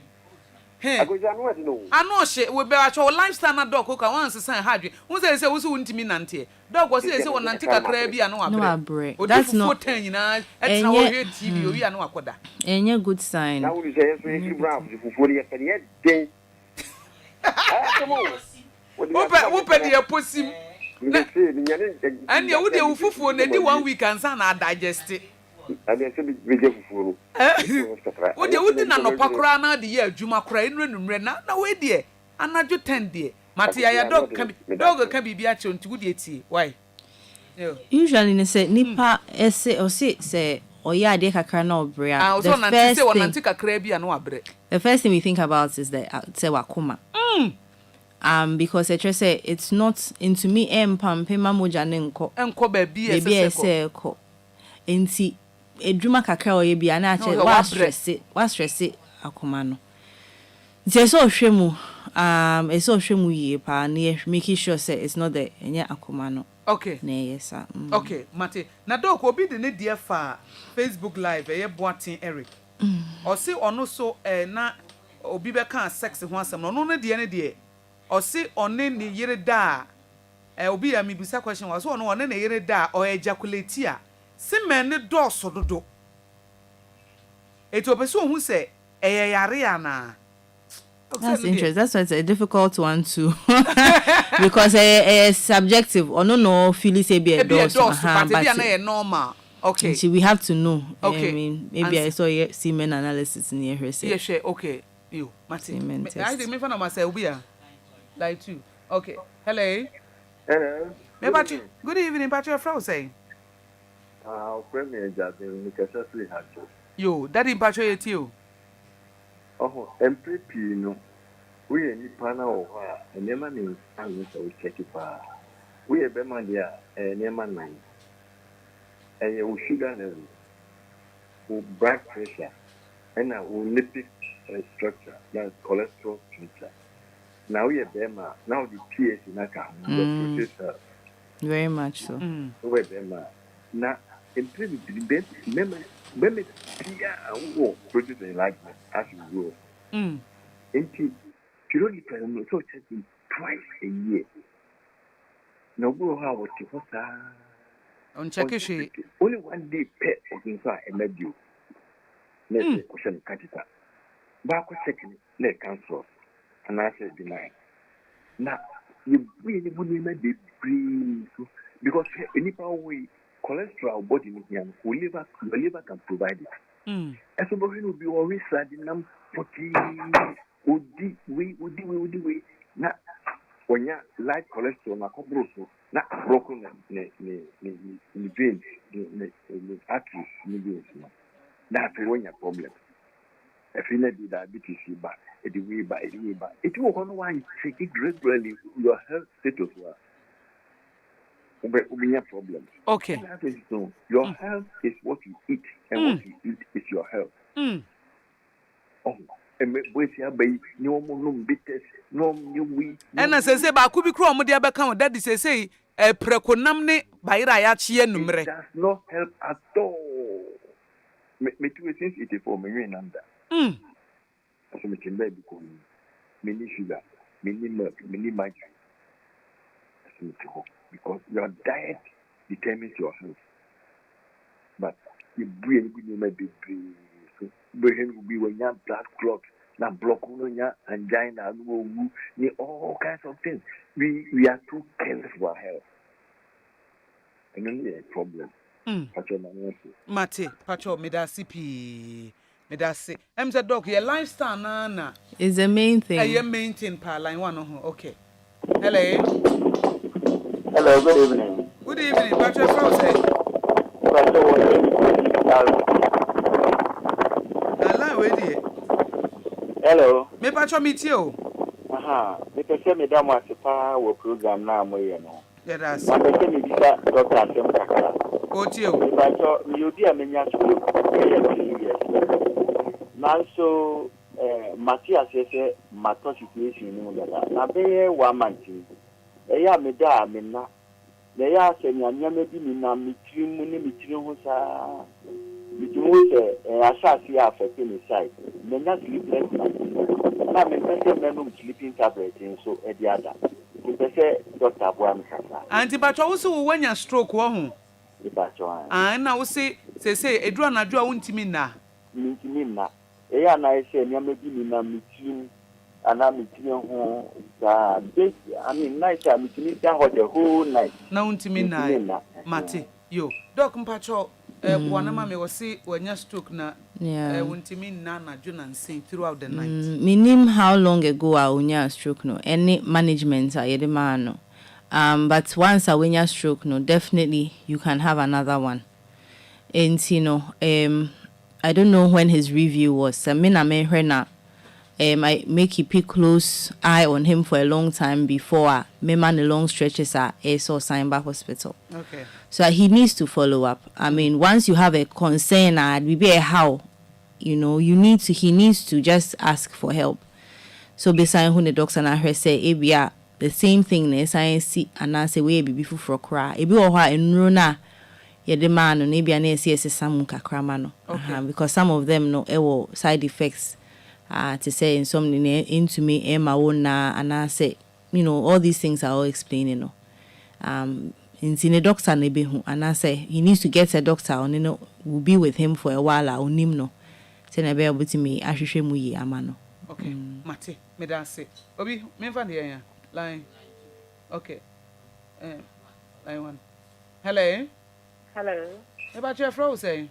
agoja no wadi no ano hye we be acho lifestyle na dog ka wan sesan hadwe won say wo so wontimi nante dog wo say won nante kakra bi ano abre that's not 10 nyina etina wo hwe TV o wi ano akoda enye good sign na wo say so you brave the fufori e pede den wo pede e posim and you would fufu na di 1 week and san na digest And then say we get fufu. Wo de wudi na no pakora na de ye adwuma kora enure numre na we de anadwo 10 de mate ya dog can be bia che nti wudi eti why usually ne say nipa ese o say oya ade kakra na obrea the first thing we think about is the say wakoma because I just say it's not into me pampe mamoja ne enko ba bi ese ko enti edwuma kakra oye bia na ache wa stress akoma no nti so hwemu eso hwemu ye pa na making sure say it's not the enya akoma no okay na yes sir okay mate na dog obi de ne dia fa Facebook live e boatin Eric o se ono so na obi be kan sex ho asem no no de ne de o se one ne yire da obi ya mi bisa question was ono one ne yire da o ejaculate a se men ne do so dodo eto pese ohun se yare ana. That's interesting. That's why it's a difficult one too, because it's subjective. Or no, feel say be a dose, but it's normal. Okay. See, we have to know. Okay. I mean, maybe I saw semen analysis near her. Yeah, sure. Okay. You, Martin. I think me find myself here. Like too. Okay. Hello. Hello. Good evening, Patrick. Frau say. Premier Jadin, Nikasasli had to. Yo, that in Patrick you. Oh, MPP, no. We are Nipana or and never means I'm so check it. We are Bemandia and never mind. And you sugar level, who blood pressure, and a lipid structure, that's cholesterol structure. Now we are Bema, now the PS in Naka, very much so. We are Bema. Now, in previous memory. Women produce enlightenment as you grow. Into periodically, so checking twice a year. No, go how what you on check she only one day pet or inside a medio. Next question, Catita. Back checking, let cancel. And I said, deny. Now, you really wouldn't be free because any power way. Cholesterol body medium, liver can provide it. And so will be always sad in them 40 we not when you light cholesterol na cobroso not broken the vein the arteries mediums. That's when your problem. If you need diabetes, but it will on one check it regularly your health status. We have problems. Okay. Your health is what you eat, and what you eat is your health. Oh, and we say, no more bitters, no we. And as I say, but could be chrome with the other account that is say, a preconamne by Rayachi and number. It does not help at all. Me too, since it is for me and under. As a making baby, many sugar, many milk, many margarine. Because your diet determines your health. But your brain will be brain. So brain will be when you have blood clot, now block angina, all kinds of things. We are too careless for our health. And only a problem. Mate, Pacho, Medasi Medasi. The dog, your lifestyle, Nana. Is the main thing. Your main thing, pa line one. Okay. Hello. Hello, good evening. Good evening, Patrick Frosey. Hello. Me Patrick meet you. Because me da mo asipa wo program na mo ye no. Yeah, that's. Ma be me bisa Dr. Asem Kakara. O ti o. Me Patrick me obi a menya so. Now so Matthias say matter situation no da. Na be 1 month. Eya me da me na ya se nyanya me bi mi na me tirim mu ni me tirim ho sa me tirim se asasi affect me side me na sleepless night na me pese me no sleeping tablet so e di ada me pese doctor Aboa me kasa anti batwa wo se wo wanya stroke wo ho e batwa na wo se eduru anadwo a wo ntimi na eya na se nyanya bi mi na me tirim ana mitini ho sa this I mean night mitini ta ho the whole night na untimi na mate yo doc mpacho One mama was say when you stroke na wuntimi na Jonan say throughout the night. Minim how long ago I unya stroke no any management I no. But once I win your stroke no definitely you can have another one. And you know I don't know when his review was. I make a close eye on him for a long time before me man the long stretches at ASO Simba Hospital. Okay. So he needs to follow up. I mean, once you have a concern, we be a how, you know, he needs to just ask for help. So beside when the doctor and her say, "Ebia, the same thing." The science see and I say, "We be before for cry." Ebi oha enrona, ye the man no ebia na esi some kakrama no. Because some of them no ewo side effects. To say in some into me Emma na and I say, you know, all these things are all explaining no. In a doctor nebehu and I say he needs to get a doctor on, you know, will be with him for a while or nimno. Say na be able to me ahwehwe mu yi amano. Okay. Mate, me da say. Obi, me fan here line. Okay. Line one. Hello. Hello. About your fro say?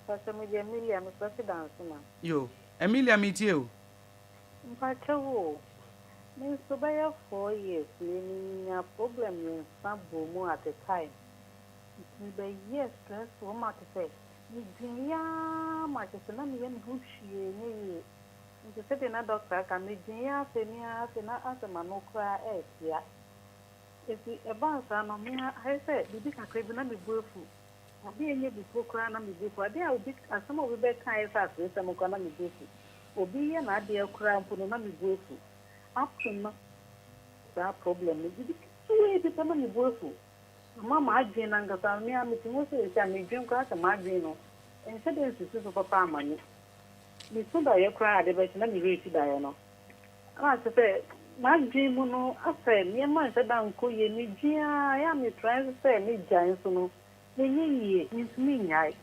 Pastor Emilia, I'm president na. Yo. Emilia meet you. Mpacho. Me so by 4 years, me a problem in Sambo at the time. Me by yes, stress for my say. Me dinya much as na me who she ni. Me say na doctor can me dinya se na asema no kra ya. If e ba sa no me I say bibi ka kra bi na me bofu. Obi enye before kra na me bofu. Ade a obi asema obi be kan sa se mo kra na me bofu. Obi ya na ade kra mpo no na me bofu. Up to now, that problem is the family boyfriend. Mamma, I dream and got me. I'm meeting a dream class and my dream. And said, this is for papa money. Me soon I cried, but let me reach Diana. I said, my dream, no, I said, me and my said, Uncle, ye me, I am trying to say me giants, no. The ye means me, I.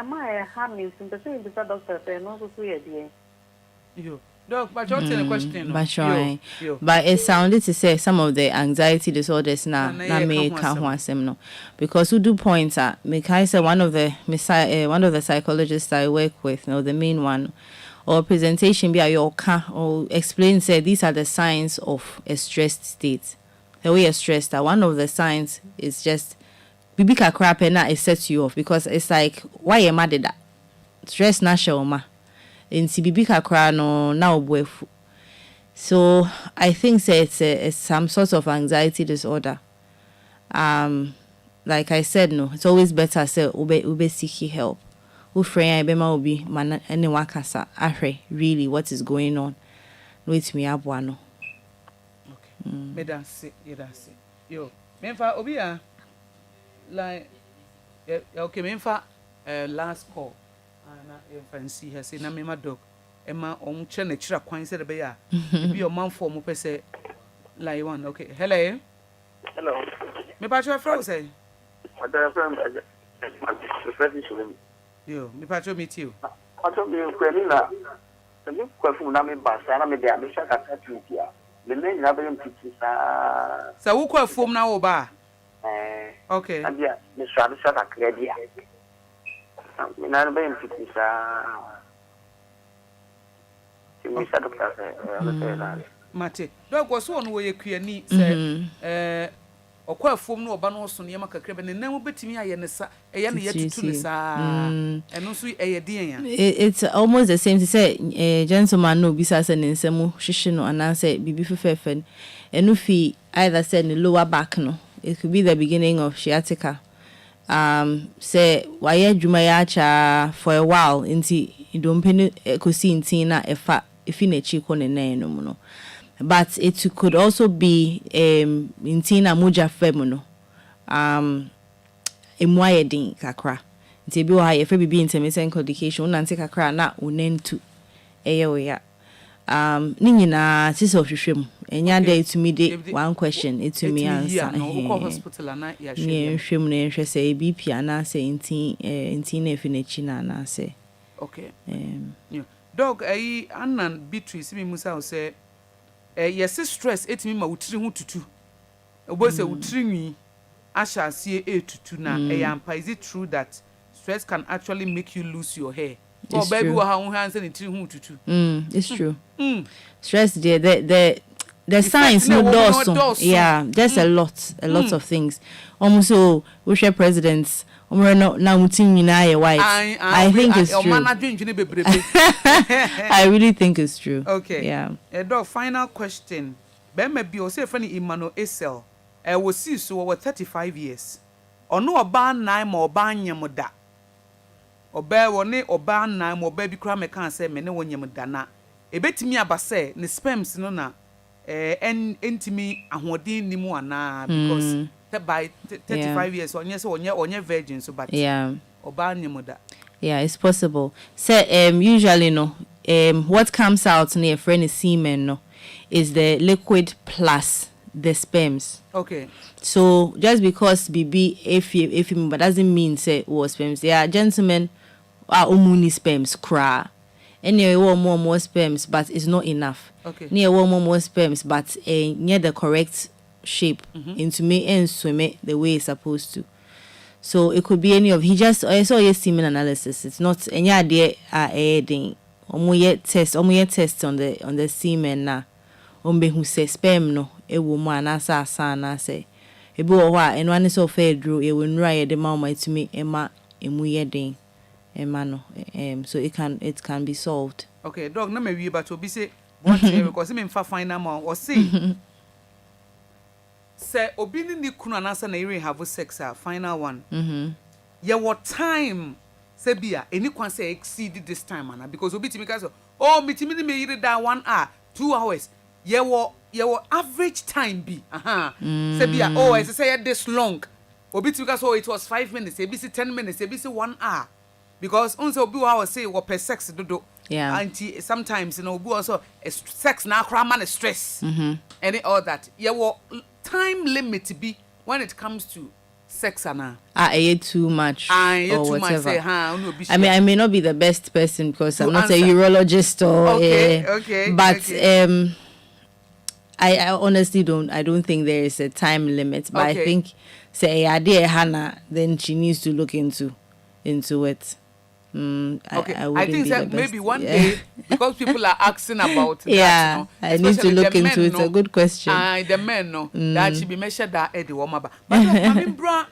My harming sympathy with the doctor, and also swear, dear. You. Doc, but you're asking a question. But it sounded to say some of the anxiety disorders now may come no, because who do points at Mikai said one of the psychologists I work with, you know, the main one, or presentation be your or explain say these are the signs of a stressed state. The way you're stressed, that one of the signs is just bibika crap and it sets you off because it's like why am I did that stress na shoma. In Sibibika Krano now boyfu. So I think it's some sort of anxiety disorder. Like I said, no, it's always better say ube seek help. Ufreya ibema ubi man any wakasa ahre really what is going on with me abwano. Okay. Me da say, yo. Memfa obi like okay memfa last call. Na fancy her say na me ma dog e ma on che na kira kwan se de be ya be your man for mo pese like one. Okay, hello me pa your friend say other friend yo me pa meet you auto me kwani na me kwafu na me ba sa na me de me shaka tatu ya me me na be mpiti sa wo kwafu na wo ba okay and ya me shaka credit Minana ba yung pitisa. Timisa doktor say. Mate. Dog was one way kuani say okwa fom no oba no so ne makakra be ne nan betimi aye ne sa eye ne yetutu ne sa eno so eye den ya. It's almost the same to say gentleman no bisa say ne nsemu hwehwe no ana say bibi fefefen eno fi either say ne lower back no it could be the beginning of sciatica. Say why adwuma ya cha for a while inti idompeni ekosi inti na efa ifi na chi ko ne nan no no, but it could also be inti na moja fem no emwaye din kakra nti bi wa ye fa bibi intermittent claudication na nti kakra na unentu eye oya ni nyina sisi ohwehwem enya dey to me dey one question it to me answer no hospital na ya hwem ne hwem na hwe say BP ana say inti na efinachi na na say okay dog ayi anan Beatrice mi musa say yes stress etimi ma wutiri hu tutu obo say wutiri nwi Asha see A to na is it true that stress can actually make you lose your hair? It's baby true. It's true. Stress the signs no doors. Yeah, there's a lot of things. Almost so we share presidents. White. I think it's true. I really think it's true. Okay. Yeah. Final question. Ben maybe o say friend Emmanuel Esel. We see so over 35 years. Ono oba nan ma oba nyem da. Oba woni oba nan ma oba bi kra me kan say me ne wonyem da na. Ebetimi aba say ne sperms no na entimi ahodin nimu ana because by 35 years onye virgin so but oba nyem da. Yeah, it's possible. So usually no what comes out near friend is semen no is the liquid plus the sperms. Okay. So just because BB if but doesn't mean say was sperms. There are gentlemen are omuni sperms cry. Anyway, more sperms, but it's not enough. Okay. Near more sperms, but near the correct shape into me and swim it the way it's supposed to. So it could be any of I saw your semen analysis. It's not any idea thing. Omoye test on the semen na. Ombe who say sperm no e woman asa sana say ebi wo ho a eno ane so fa edru e wonura ye de ma o matumi ema emu ye den ema no so it can be solved. Okay, dog na me wi but obi say one thing because me mfa final ma o say say obi ni kunu anasa na ire have sex final one. Ye what time say bia any kwan say exceed this time ana because obi timi ka so oh mitimi me ire da 1 hour 2 hours. Your average time be say be I say this long obi because it was 5 minutes ABC 10 minutes ABC 1 hour because once obi I say what per sex do and sometimes obi also sex na kra man stress and all that your time limit be when it comes to sex ana too much or whatever. Say, I may not be the best person because I'm not a urologist or but I honestly don't think there is a time limit, but I think say idea Hannah then she needs to look into it. I think that maybe one day because people are asking about that, I need to look into it. It's a good question. The men know that should be measured that Eddie Womaba. But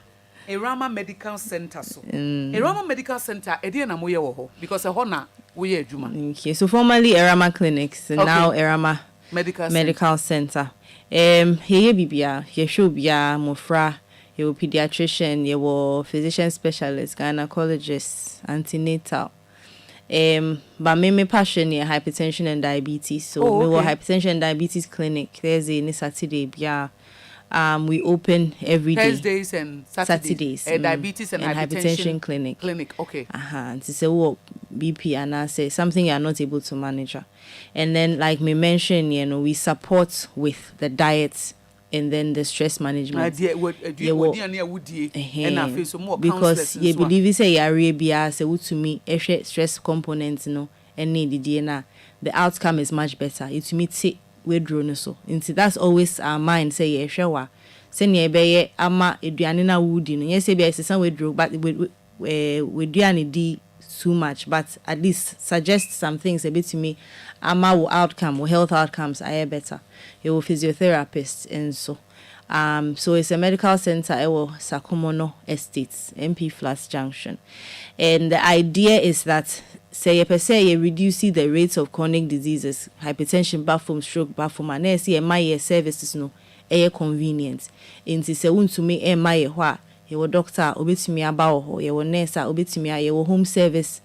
Erama Medical Center so. Erama Medical Center Eddie na moye wo because a hona we adwuma. Okay, so formerly Erama Clinics, now Erama Medical Center. Here bibia, here show bia mofra, here pediatrician, here physician specialist, gynecologist, antenatal. But me passion here hypertension and diabetes. So we were hypertension and diabetes clinic. There's a Saturday bia. We open every day. Thursdays and Saturdays. Diabetes and hypertension clinic. Okay. And to say what BP and I say something you are not able to manage. And then like me mentioned, we support with the diet and then the stress management. Because you believe say Arabia say to me stress components and need the outcome is much better. It to me say withdraw so into that's always our mind say ye hwewa say ne be ama eduane na wudi no yes say be say withdraw but we di too much but at least suggest some things a bit to me ama outcome health outcomes are better you physiotherapist and so it's a medical center Sakomono Estates MP Flats Junction and the idea is that say per se you reduce the rates of chronic diseases hypertension bathroom stroke bathroom and see my services no convenient into say to me my hwa your doctor obetimi aba your nurse obetimi your home service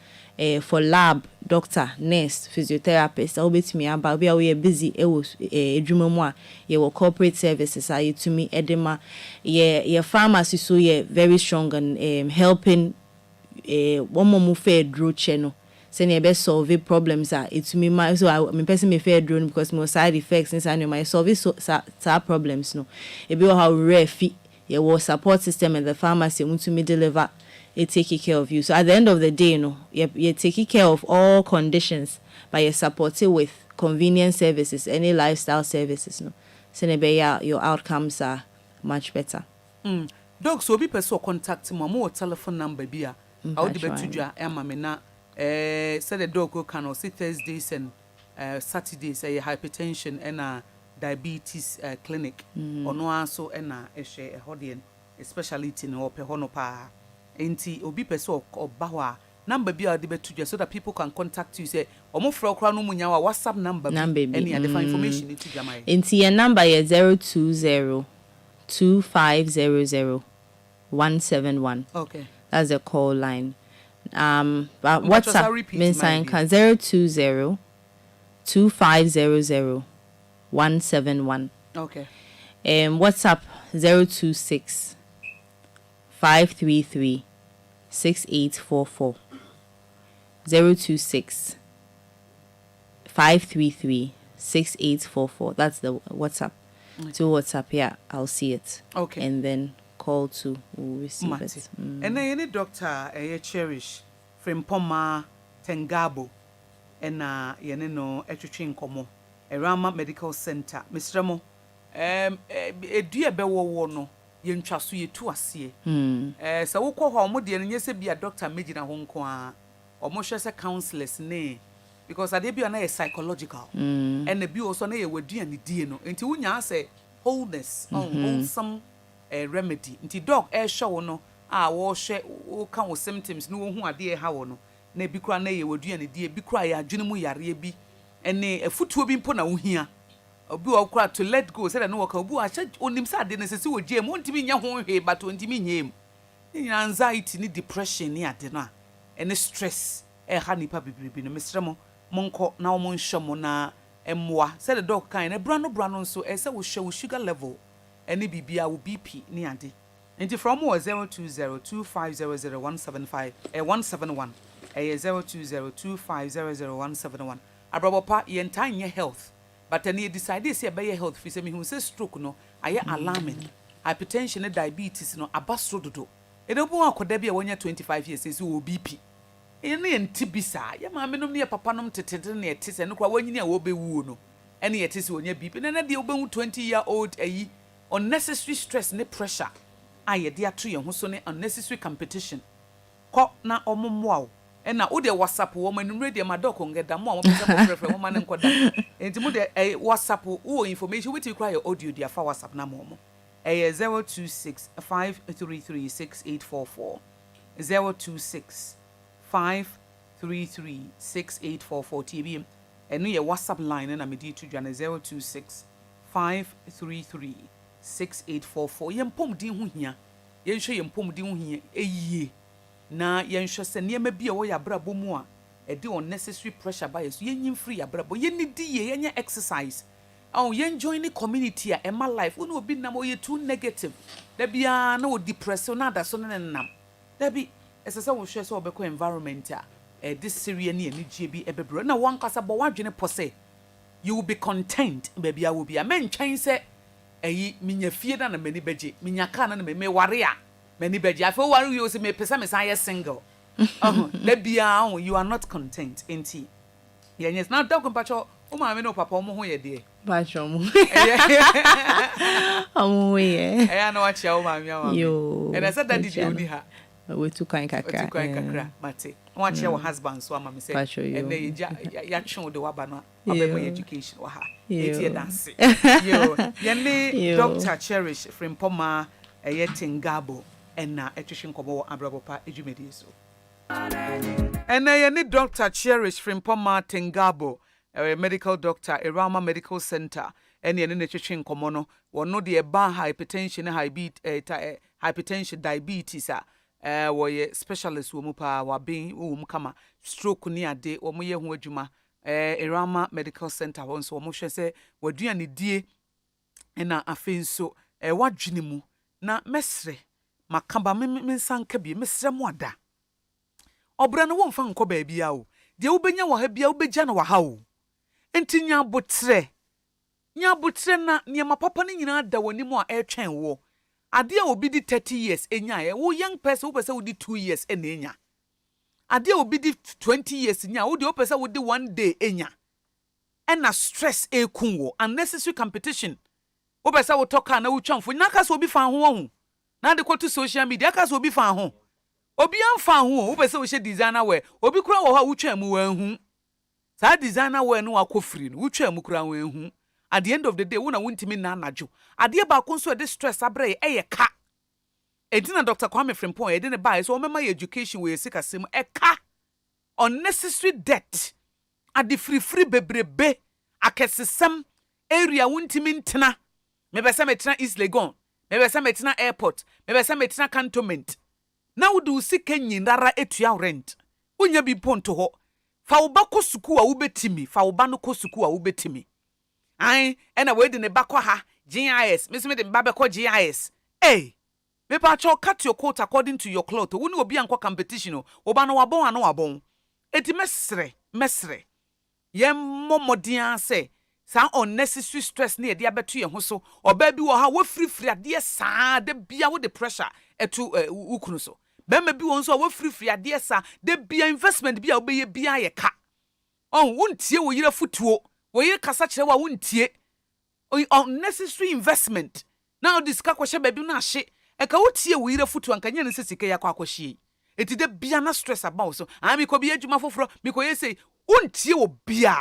for lab doctor nurse physiotherapist obetimi aba we are busy edwuma mu a your corporate services are you to me edema your pharmacy so you very strong and helping one more fair draw channel say be solve problems it's me my so I person me fair drone because more side effects inside my solve so problems no e be how rare fit your support system and the pharmacy want to me deliver it take care of you so at the end of the day you taking care of all conditions but you support it with convenient services any lifestyle services no so your outcomes are much better. Dogs will be person contact me more telephone number bia. How the betudja Emma mena said the dog can see Thursdays and Saturdays hypertension and diabetes clinic or no also and a share a hodian especially in or pehonopa enti obi person or bawa number be the betudja so that people can contact you say or more for crown munyawa WhatsApp number any other information into Jamai. Enti your number is 020-2500-171. Okay. That's the call line. But WhatsApp means 020-2500-171. Okay. WhatsApp 026-533-6844. 026-533-6844. That's the WhatsApp. Okay. To WhatsApp, yeah, I'll see it. Okay. And then call to receive it. And then any doctor cherish from Poma Tengabo and no etching komo Erama Medical Center. Mr. Mo a dear bewo no yen trasu ye to asie. So we call her modi and yes be a doctor major home kwa or more counselors ne because I be a psychological and the be also na we do and no until we say wholeness wholesome remedy nti dog show no wo hwe wo kan wo symptoms no wo hu ade ha wo no na bi kura na ye wadu ane die bi kura ya adwene mu yare bi ene afutuo bi mpo na wo hia obi wo kura to let go say no wo kan obi wa hye onim sa ade ne sese wo gye mu ntimi nya ho hwe but ntimi nyem ni anxiety ni depression ni ade no a ene stress ha nipa bibibi no mesremo monko na wo nhwemo na emmoa say the dog kan na brano nso say wo hwe wo sugar level any bibia will BP ni ade nti from 02025001751 02025001751 Abrabopa ye health but any decide say be health fi say me hu say stroke no aye alarming hypertension and diabetes no abastro dodo e do bon akoda bia wonya 25 years say wo BP ene enti bisa ya ma menom ne papa nom tetete ne etese no kwa wanyini a wo be wu no ene etese wonya BP na de wo be 20-year-old ayi unnecessary stress ne pressure aye de ato ye ho so ne unnecessary competition ko na omomwa e na wo de WhatsApp wo manum radio ma doc ngeda mo a mo pese mo prefer wo man nkoda enti mo de WhatsApp wo information wetin cry your audio dia fa WhatsApp na mo 026-533-6844 026-533-6844 TBM enu ye WhatsApp line na me di to dwane 026-533-6844 yempom din ho hia yenhwe yempom din ho hia eyie na yenhwe se niema bia wo ya brabo mu a e de unnecessary pressure ba yeso yenyim free ya brabo yenidi ye yenya exercise yen join the community a ema life wo no obi nam o ye too negative da bia na o depress na da so na nam da bi esese wo hwe so obekọ environment a this serious ne energy bi ebebro na wan kasa bo wadwene pose you will be content baby a wo bi a men twen se eyi minya fie da na mani beje minya ka na me ware a mani beje afa ware you say me pesa me san ye single da bia you are not content enti yes now talk about o ma me no papa o mo ho ye de ba chomo amu ye na wa chia o ma me ama yo and I said that did only ha we too kind kakra mate wa chia your husband so ama me say and ya chon de wa ba no about education wa ha eti dance yo ye Dr. Cherish from Poma Tengabo and na etwehwe nkomo Abrabopa ejumedi so and ye Dr. Cherish from Poma Tengabo a medical doctor Erama Medical Center and ye etwehwe nkomo no wono de ba hypertension hypertension diabetes wo ye specialist wo mu pa wa ben wo mu kama stroke ni ade wo mu ye ho adwuma Erama Medical Center won so wo hwe se waduane die na afenso wadwene mu na mesre makamba mensanka bi mesre mu ada obra no wo mfa nko ba bia o de wo benya wo ha bia wo begya na wa ha o enti nya botre na niema papa ni nyina da woni mu a etwen wo ade a obi di 30 years enya wo young person wo pese wo di 2 years enya ade a obi di 20 years nya wo de wo pese wo di 1 day enya na stress ekun wo unnecessary competition wo pese wo toka na wo twamfo nyaka so obi fa ho na de to social media ka so obi fa ho obi amfa ho wo pese wo hye designer wear obi kura wo ha wo twa mu wanhu sa designer wear no akofiri no wo twa mu kura wanhu at the end of the day wo na wontimi na anajo ade ba ko nso de stress abre ye ka edina Dr. Kwame Frimpong de ne ba so o mema education we sika sem ka unnecessary debt ade free bebrebe akesesem area wontimi ntena mebesa metena East Legon mebesa metena airport mebesa metena cantonment na wudu sika nyindara etua rent unya bi ponto ho fa wo ba ko suku a wo betimi fa wo ba no ko suku a wo betimi ai ena we de ne ba ko ha GIS mesome de ba be ko GIS me pa cho cut your coat according to your cloth wo ne obi anko competition wo ba no wabon ano wabon eti mesre ye momodian se sa unnecessary stress na de abeto ye ho so oba bi wo ha wo free ade saa de bia wo de pressure etu ukunu so bema bi won so wo free ade saa de bia investment bia wo be ye bia ye ka wontie wo yire futuo wo yire kasa kire wa wontie unnecessary investment now this ka kwhye ba bi na hye e ka wotie wo yire futuo anka nya ne sesike ya kwa akwhye eti de bia na stress about so mi ko bi adwuma foforo mi ko ye say wontie wo bia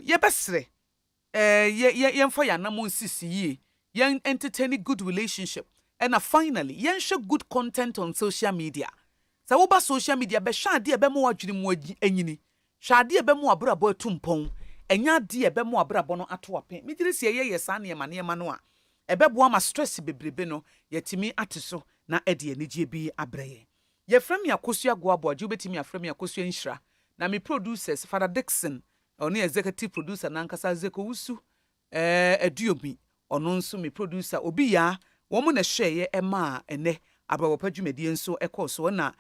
ye besre ye mfa ya na mon sisi ye yen entertain good relationship and finally yen share good content on social media sa wo ba social media be hwa ade be mo adwene mo anyini hwa ade be mo abrabo atumpon enya ade be mo abrabo no ato apen mi dire sie ye sa ne ma no a ebebo ama stress bebrebe no yetimi ateso na ede anigye bi abreye ye frame Akosua Aboagye obetimi aframe Akosua Nhyira na me producers Father Dixon oni executive producer nankasa Zeko Wusu Aduobi ono nso me producer obi ya wo mo na hweye ema ene Abrabopa dwumadi nso ekoso na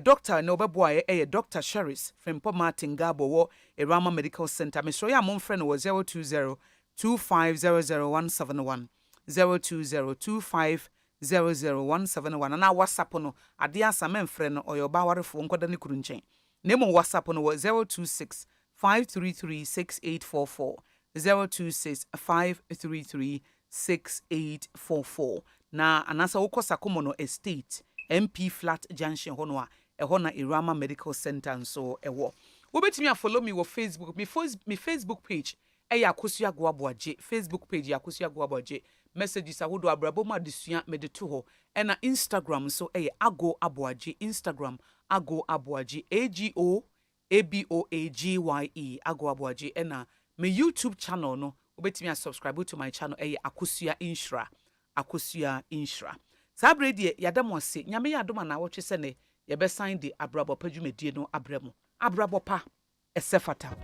doctor na obeboa ye Dr. Sherris Frimpong Martin Gabo wo Erama Medical Center me so ya mo mfre no 020 2500171 02025000171 na WhatsApp no ade asama mfre no oyoba warefo nkoda ne kuru nchen nemo WhatsApp no 026 5336844 026-533-6844 na anasa ukosa Komono Estate MP Flat Junction hono a eho na Erama Medical Center nso ewo wobetimi a follow me wo Facebook me Facebook page Akosua Aboagye Facebook page Akosua Aboagye messages ahodo Abraboma desua medeto ho ena Instagram so Ago Aboagye Instagram Ago Aboagye AGOABOAGYE Ago Aboagye ena me YouTube channel no obetimi a subscribe to my channel Akosua Nhyira Akosua Nhyira sabre de yadam ase nyame yadom na wo twese ne ye be sign de Abrabopa dwumedie no abramo Abrabopa esefata